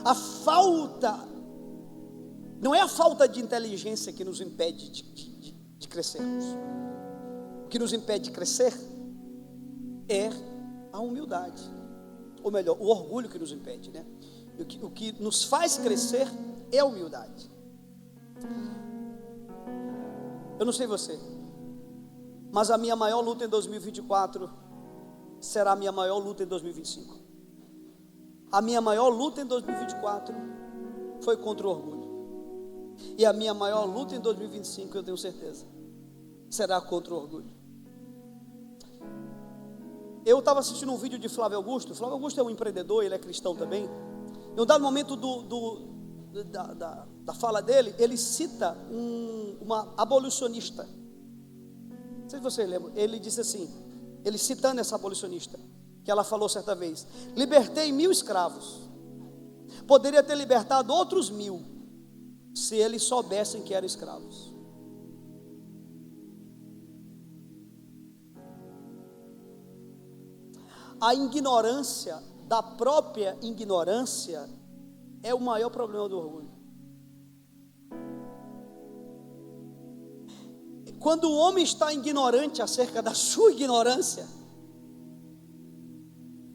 A falta, não é a falta de inteligência que nos impede de crescermos. O que nos impede de crescer é a humildade. Ou melhor, o orgulho que nos impede, né? O que nos faz crescer é a humildade. Eu não sei você, mas a minha maior luta em 2024 será a minha maior luta em 2025. A minha maior luta em 2024 foi contra o orgulho. E a minha maior luta em 2025, eu tenho certeza, será contra o orgulho. Eu estava assistindo um vídeo de Flávio Augusto. Flávio Augusto é um empreendedor, ele é cristão também. Em um dado momento da fala dele, ele cita uma abolicionista. Não sei se vocês lembram. Ele disse assim, ele citando essa abolicionista, que ela falou certa vez: libertei 1000 escravos, poderia ter libertado outros 1000, se eles soubessem que eram escravos. A ignorância da própria ignorância é o maior problema do orgulho. Quando o homem está ignorante acerca da sua ignorância.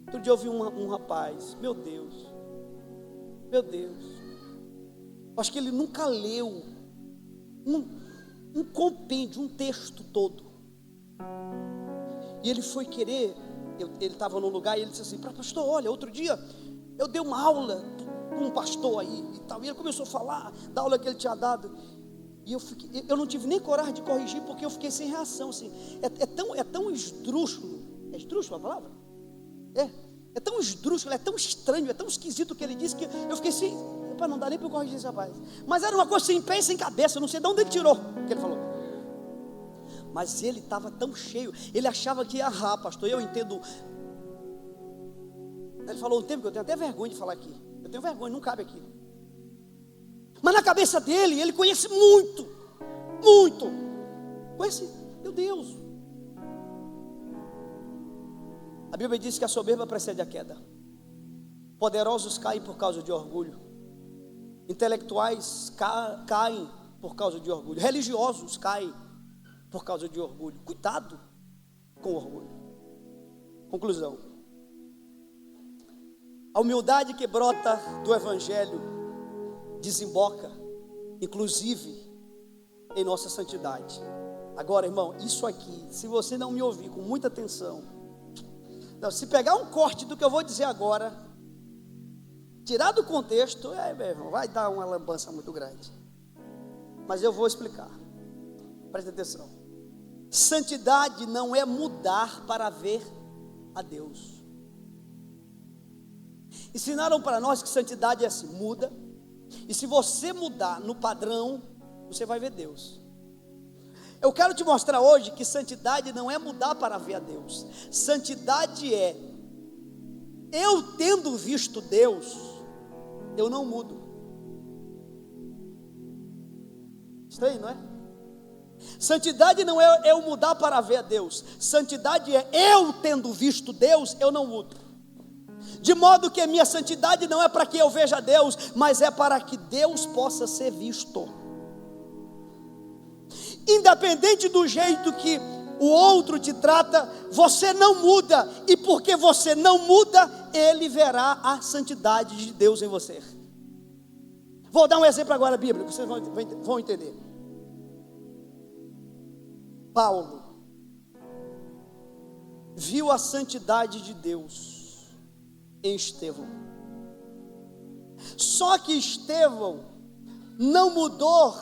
Outro dia eu ouvi um rapaz, meu Deus, acho que ele nunca leu um compêndio, um texto todo. E ele foi querer, ele estava num lugar e ele disse assim: pastor, olha, outro dia eu dei uma aula com um pastor aí e tal, e ele começou a falar da aula que ele tinha dado, e eu não tive nem coragem de corrigir, porque eu fiquei sem reação, assim, é tão esdrúxulo, é esdrúxulo a palavra? É tão esdrúxulo, é tão estranho, é tão esquisito o que ele disse, que eu fiquei assim, não dá nem para eu corrigir esse rapaz. Mas era uma coisa sem pé e sem cabeça, eu não sei de onde ele tirou o que ele falou. Mas ele estava tão cheio, ele achava que, pastor, eu entendo. Ele falou um tempo que eu tenho até vergonha de falar aqui. Eu tenho vergonha, não cabe aqui. Mas na cabeça dele, ele conhece muito. Conhece, meu Deus. A Bíblia diz que a soberba precede a queda. Poderosos caem por causa de orgulho. Intelectuais caem por causa de orgulho. Religiosos caem por causa de orgulho. Cuidado com o orgulho. Conclusão: a humildade que brota do Evangelho desemboca, inclusive, em nossa santidade. Agora, irmão, isso aqui, se você não me ouvir com muita atenção, se pegar um corte do que eu vou dizer agora, tirar do contexto, meu irmão, vai dar uma lambança muito grande. Mas eu vou explicar. Presta atenção. Santidade não é mudar para ver a Deus. Ensinaram para nós que santidade é assim: muda, e se você mudar no padrão, você vai ver Deus. Eu quero te mostrar hoje que santidade não é mudar para ver a Deus. Santidade é, eu tendo visto Deus, eu não mudo. Estranho, não é? Santidade não é eu mudar para ver a Deus. Santidade é eu tendo visto Deus, eu não mudo. De modo que a minha santidade não é para que eu veja Deus, mas é para que Deus possa ser visto. Independente do jeito que o outro te trata, você não muda. E porque você não muda, ele verá a santidade de Deus em você. Vou dar um exemplo agora bíblico, vocês vão entender. Paulo viu a santidade de Deus em Estevão. Só que Estevão não mudou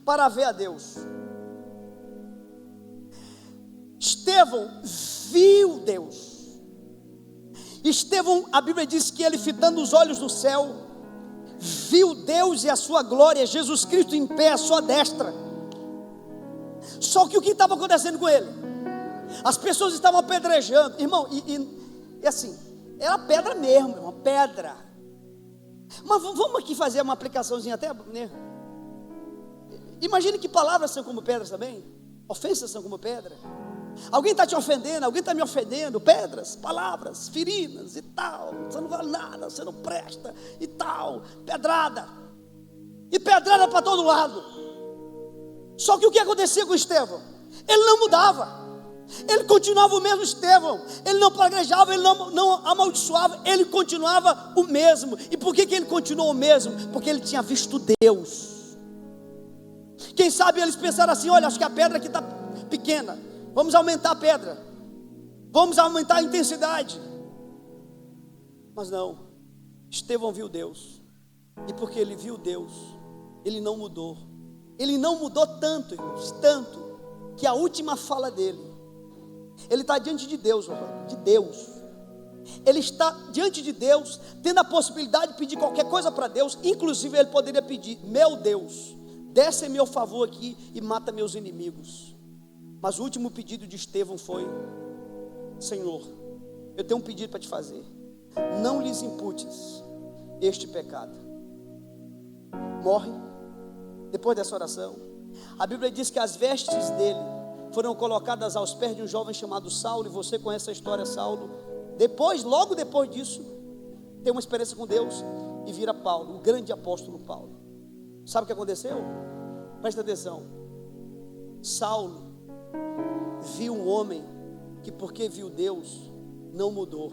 para ver a Deus. Estevão viu Deus. Estevão, a Bíblia diz que ele, fitando os olhos no céu, viu Deus e a sua glória, Jesus Cristo em pé à sua destra. Só que o que estava acontecendo com ele? As pessoas estavam apedrejando, irmão, e assim, era pedra mesmo, uma pedra. Mas vamos aqui fazer uma aplicaçãozinha até, né? Imagine que palavras são como pedras também, ofensas são como pedra. Alguém está te ofendendo, alguém está me ofendendo, pedras, palavras, feridas e tal, você não vale nada, você não presta e tal, pedrada, e pedrada para todo lado. Só que o que acontecia com Estevão? Ele não mudava, ele continuava o mesmo Estevão, ele não praguejava, ele não amaldiçoava, ele continuava o mesmo. E por que ele continuou o mesmo? Porque ele tinha visto Deus. Quem sabe eles pensaram assim: olha, acho que a pedra aqui está pequena, vamos aumentar a pedra, vamos aumentar a intensidade. Mas não, Estevão viu Deus, e porque ele viu Deus, ele não mudou. Ele não mudou tanto, irmãos, tanto, que a última fala dele, ele está diante de Deus, de Deus. Ele está diante de Deus, tendo a possibilidade de pedir qualquer coisa para Deus. Inclusive ele poderia pedir: meu Deus, desce em meu favor aqui e mata meus inimigos. Mas o último pedido de Estevão foi: Senhor, eu tenho um pedido para te fazer, não lhes imputes este pecado. Morre. Depois dessa oração, a Bíblia diz que as vestes dele foram colocadas aos pés de um jovem chamado Saulo. E você conhece a história. Saulo, logo depois disso, tem uma experiência com Deus e vira Paulo, o grande apóstolo Paulo. Sabe o que aconteceu? Presta atenção. Saulo viu um homem que, porque viu Deus, não mudou.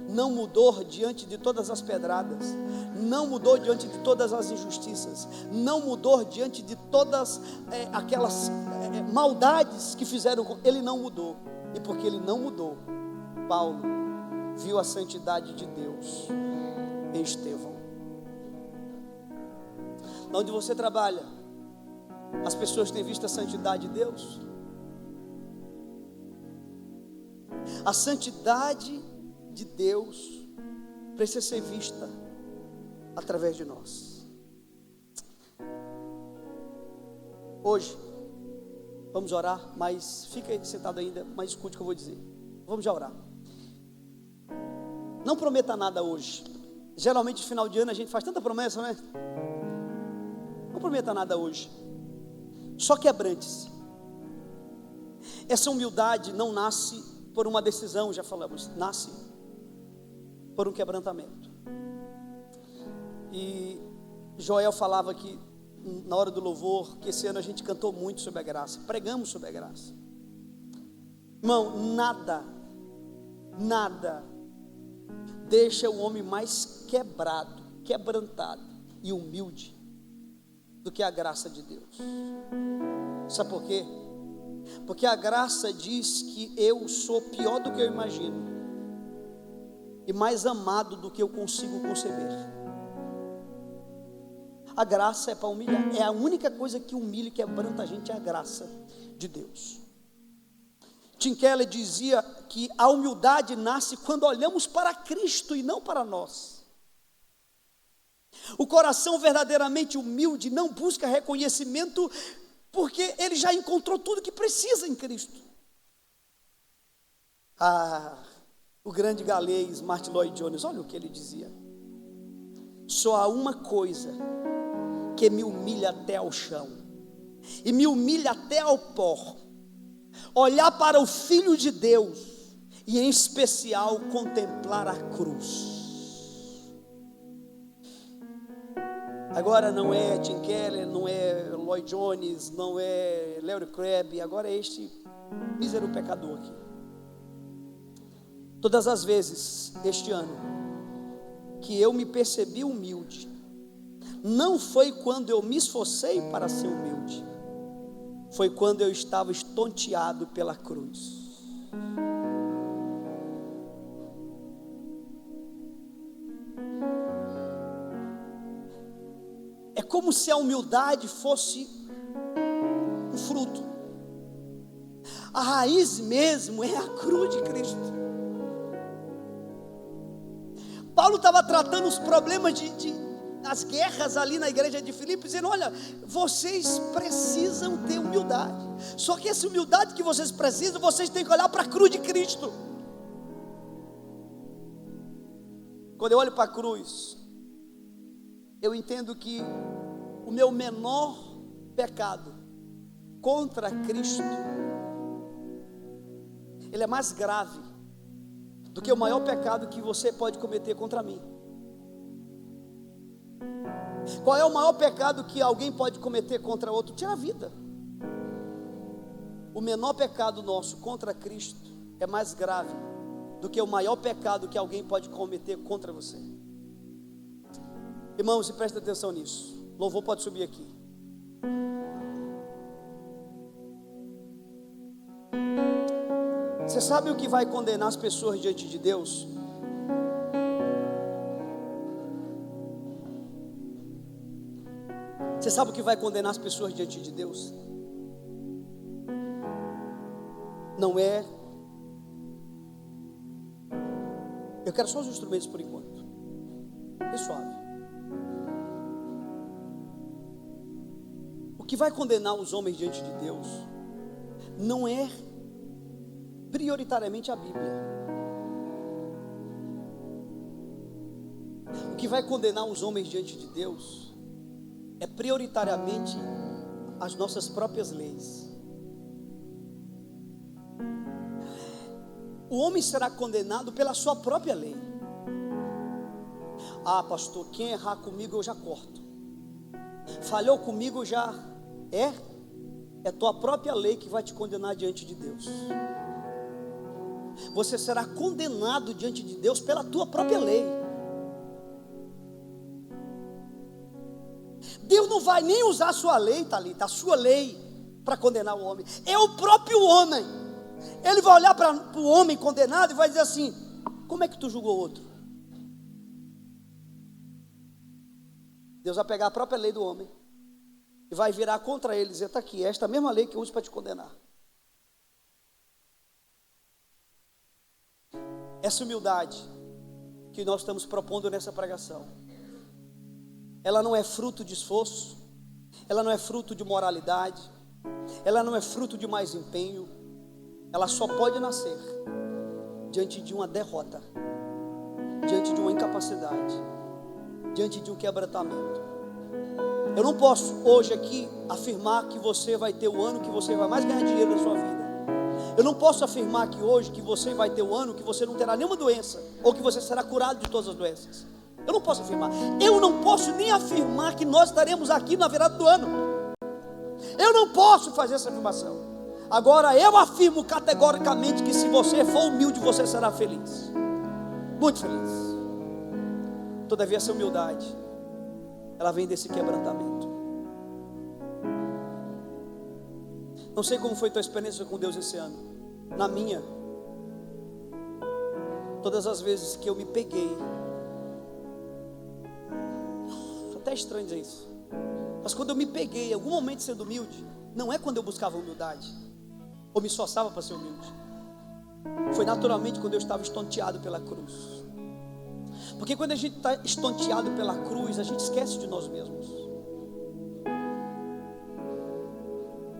Não mudou diante de todas as pedradas, não mudou diante de todas as injustiças, não mudou diante de todas aquelas maldades que fizeram com ele. Não mudou. E porque ele não mudou, Paulo viu a santidade de Deus em Estevão. Onde você trabalha, as pessoas têm visto a santidade de Deus? A santidade de Deus precisa ser vista através de nós. Hoje vamos orar, mas fica aí sentado ainda, mas escute o que eu vou dizer. Vamos já orar. Não prometa nada hoje. Geralmente no final de ano a gente faz tanta promessa, né? Não prometa nada hoje. Só quebrante-se. Essa humildade não nasce por uma decisão, já falamos, nasce por um quebrantamento. E Joel falava que na hora do louvor, que esse ano a gente cantou muito sobre a graça, pregamos sobre a graça. Irmão, nada deixa o homem mais quebrado, quebrantado e humilde do que a graça de Deus. Sabe por quê? Porque a graça diz que eu sou pior do que eu imagino e mais amado do que eu consigo conceber. A graça é para humilhar. É a única coisa que humilha e quebranta a gente, é a graça de Deus. Tim Keller dizia que a humildade nasce quando olhamos para Cristo e não para nós. O coração verdadeiramente humilde não busca reconhecimento, porque ele já encontrou tudo que precisa em Cristo. O grande galês Martin Lloyd Jones, olha o que ele dizia: só há uma coisa que me humilha até ao chão, e me humilha até ao pó: olhar para o Filho de Deus, e em especial contemplar a cruz. Agora não é Tim Keller, não é Lloyd Jones, não é Larry Crabb, agora é este mísero pecador aqui. Todas as vezes este ano que eu me percebi humilde, não foi quando eu me esforcei para ser humilde, foi quando eu estava estonteado pela cruz. É como se a humildade fosse um fruto. A raiz mesmo é a cruz de Cristo. Paulo estava tratando os problemas as guerras ali na igreja de Filipos, dizendo: olha, vocês precisam ter humildade. Só que essa humildade que vocês precisam, vocês têm que olhar para a cruz de Cristo. Quando eu olho para a cruz, eu entendo que o meu menor pecado contra Cristo, ele é mais grave do que o maior pecado que você pode cometer contra mim. Qual é o maior pecado que alguém pode cometer contra outro? Tira a vida. O menor pecado nosso contra Cristo é mais grave do que o maior pecado que alguém pode cometer contra você. Irmãos, presta atenção nisso. Louvor pode subir aqui. Você sabe o que vai condenar as pessoas diante de Deus? Você sabe o que vai condenar as pessoas diante de Deus? Não é. Eu quero só os instrumentos por enquanto. É suave. O que vai condenar os homens diante de Deus não é prioritariamente a Bíblia. O que vai condenar os homens diante de Deus é prioritariamente as nossas próprias leis. O homem será condenado pela sua própria lei. Pastor, quem errar comigo eu já corto. Falhou comigo eu já... É tua própria lei que vai te condenar diante de Deus. Você será condenado diante de Deus pela tua própria lei. Deus não vai nem usar a sua lei, Thalita, a sua lei, para condenar o homem. É o próprio homem. Ele vai olhar para o homem condenado e vai dizer assim: como é que tu julgou o outro? Deus vai pegar a própria lei do homem e vai virar contra ele e dizer: está aqui, esta mesma lei que eu uso para te condenar. Essa humildade que nós estamos propondo nessa pregação, ela não é fruto de esforço, ela não é fruto de moralidade, ela não é fruto de mais empenho, ela só pode nascer diante de uma derrota, diante de uma incapacidade, diante de um quebrantamento. Eu não posso hoje aqui afirmar que você vai ter o ano que você vai mais ganhar dinheiro na sua vida. Eu não posso afirmar que hoje que você vai ter o ano que você não terá nenhuma doença, ou que você será curado de todas as doenças. Eu não posso afirmar. Eu não posso nem afirmar que nós estaremos aqui na virada do ano. Eu não posso fazer essa afirmação. Agora eu afirmo categoricamente que se você for humilde, você será feliz. Muito feliz. Todavia essa humildade, ela vem desse quebrantamento. Não sei como foi tua experiência com Deus esse ano. Na minha, todas as vezes que eu me peguei, até estranho dizer isso, mas quando eu me peguei em algum momento sendo humilde, não é quando eu buscava humildade ou me esforçava para ser humilde, foi naturalmente quando eu estava estonteado pela cruz. Porque quando a gente está estonteado pela cruz, a gente esquece de nós mesmos.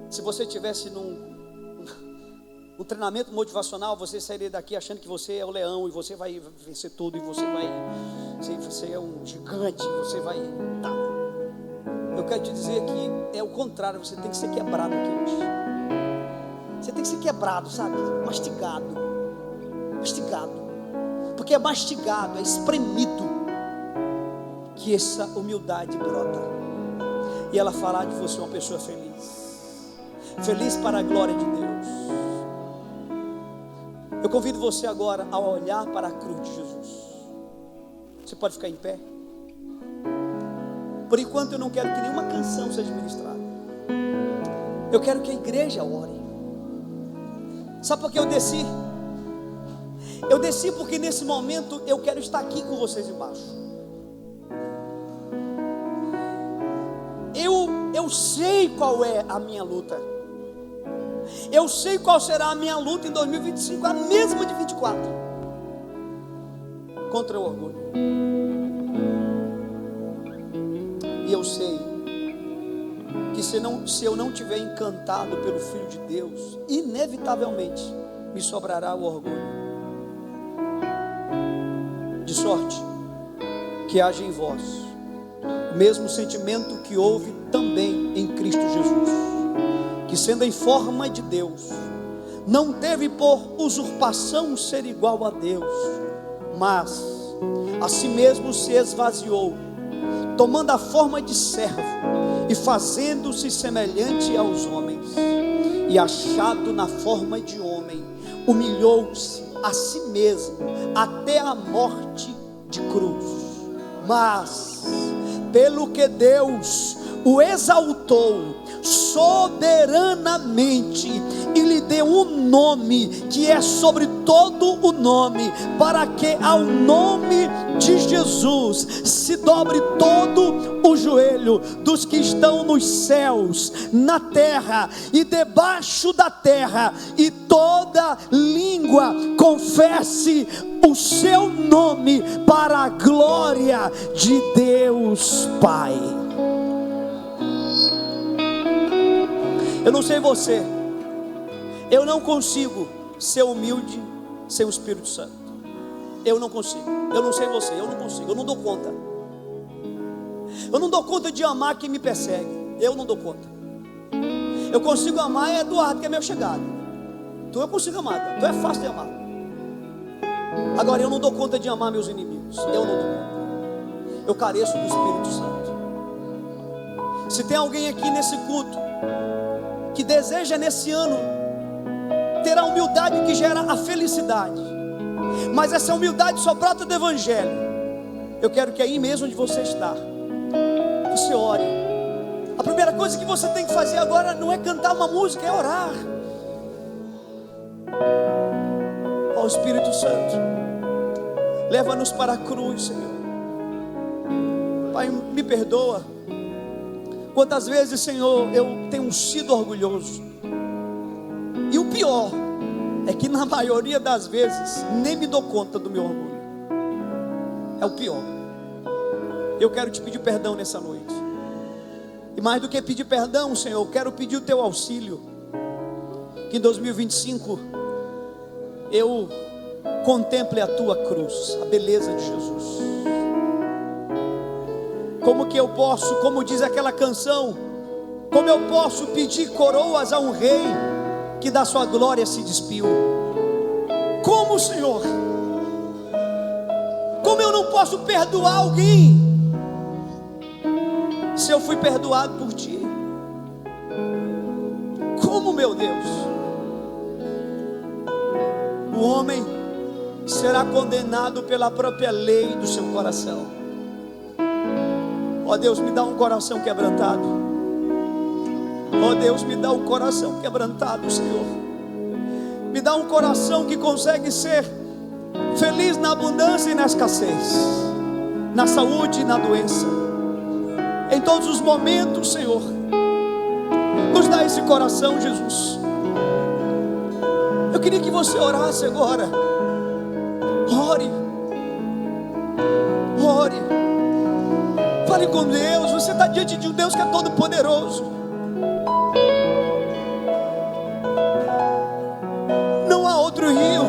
Se você estivesse num treinamento motivacional, você sairia daqui achando que você é o leão, e você vai vencer tudo, e você é um gigante, você vai... Não. Eu quero te dizer que é o contrário, você tem que ser quebrado aqui hoje. Você tem que ser quebrado, sabe? Mastigado. Porque é mastigado, é espremido, que essa humildade brota. E ela fará de você uma pessoa feliz para a glória de Deus. Eu convido você agora a olhar para a cruz de Jesus. Você pode ficar em pé? Por enquanto eu não quero que nenhuma canção seja ministrada. Eu quero que a igreja ore. Sabe por que eu desci? Eu desci porque nesse momento eu quero estar aqui com vocês embaixo. Eu sei qual é a minha luta. Eu sei qual será a minha luta em 2025, a mesma de 24. Contra o orgulho. E eu sei que se eu não tiver encantado pelo Filho de Deus, inevitavelmente me sobrará o orgulho. De sorte que haja em vós o mesmo sentimento que houve também em Cristo Jesus, que sendo em forma de Deus, não teve por usurpação ser igual a Deus, mas a si mesmo se esvaziou, tomando a forma de servo e fazendo-se semelhante aos homens, e achado na forma de homem, humilhou-se a si mesmo até a morte de cruz. Mas pelo que Deus o exaltou soberanamente e lhe deu um nome que é sobre todo o nome, para que ao nome de Jesus se dobre todo o joelho dos que estão nos céus, na terra e debaixo da terra, e toda língua confesse o seu nome, para a glória de Deus Pai. Eu não sei você, eu não consigo ser humilde sem o Espírito Santo. Eu não consigo. Eu não sei você, eu não consigo. Eu não dou conta. Eu não dou conta de amar quem me persegue. Eu não dou conta. Eu consigo amar Eduardo, que é meu chegado. Tu eu consigo amar, tu é fácil de amar. Agora eu não dou conta de amar meus inimigos. Eu não dou conta. Eu careço do Espírito Santo. Se tem alguém aqui nesse culto que deseja nesse ano ter a humildade que gera a felicidade, mas essa humildade só brota do Evangelho, eu quero que aí mesmo onde você está, você ore. A primeira coisa que você tem que fazer agora não é cantar uma música, é orar. Ó Espírito Santo, leva-nos para a cruz, Senhor. Pai, me perdoa. Quantas vezes, Senhor, eu tenho sido orgulhoso. E o pior é que na maioria das vezes nem me dou conta do meu orgulho. É o pior. Eu quero te pedir perdão nessa noite. E mais do que pedir perdão, Senhor, eu quero pedir o teu auxílio. Que em 2025 eu contemple a tua cruz, a beleza de Jesus. Como que eu posso, como diz aquela canção, como eu posso pedir coroas a um rei que da sua glória se despiu? Como, Senhor? Como eu não posso perdoar alguém se eu fui perdoado por ti? Como, meu Deus? O homem será condenado pela própria lei do seu coração. Ó Deus, me dá um coração quebrantado. Ó Deus, me dá um coração quebrantado, Senhor. Me dá um coração que consegue ser feliz na abundância e na escassez, na saúde e na doença, em todos os momentos, Senhor. Nos dá esse coração, Jesus. Eu queria que você orasse agora. Ore. Ore, fale com Deus. Você está diante de um Deus que é todo poderoso. Não há outro rio,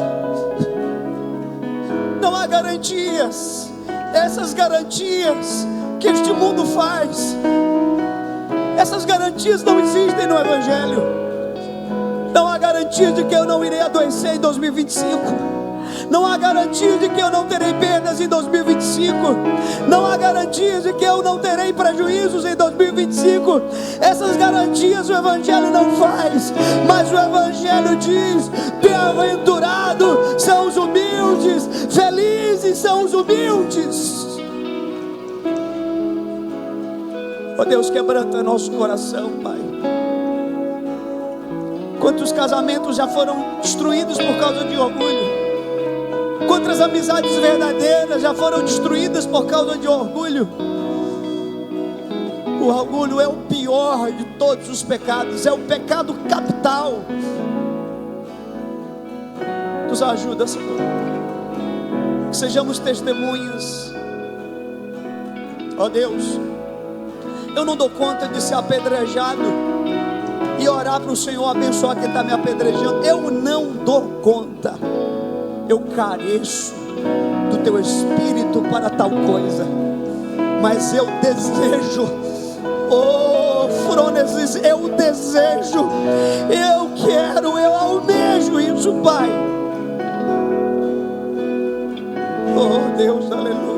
não há garantias. Essas garantias que este mundo faz, essas garantias não existem no Evangelho. Não há garantia de que eu não irei adoecer em 2025. Não há garantia de que eu não terei perdas em 2025. Não há garantia de que eu não terei prejuízos em 2025. Essas garantias o Evangelho não faz. Mas o Evangelho diz: bem-aventurados são os humildes, felizes são os humildes. Ó Deus, quebranta nosso coração, Pai. Quantos casamentos já foram destruídos por causa de orgulho? Quantas amizades verdadeiras já foram destruídas por causa de orgulho? O orgulho é o pior de todos os pecados, é o pecado capital. Nos ajuda, Senhor, que sejamos testemunhas. Ó Deus, eu não dou conta de ser apedrejado e orar para o Senhor abençoar quem está me apedrejando. Eu não dou conta. Eu careço do teu Espírito para tal coisa. Mas eu desejo, oh Frônesis, eu desejo, eu quero, eu almejo isso, Pai. Oh Deus, aleluia.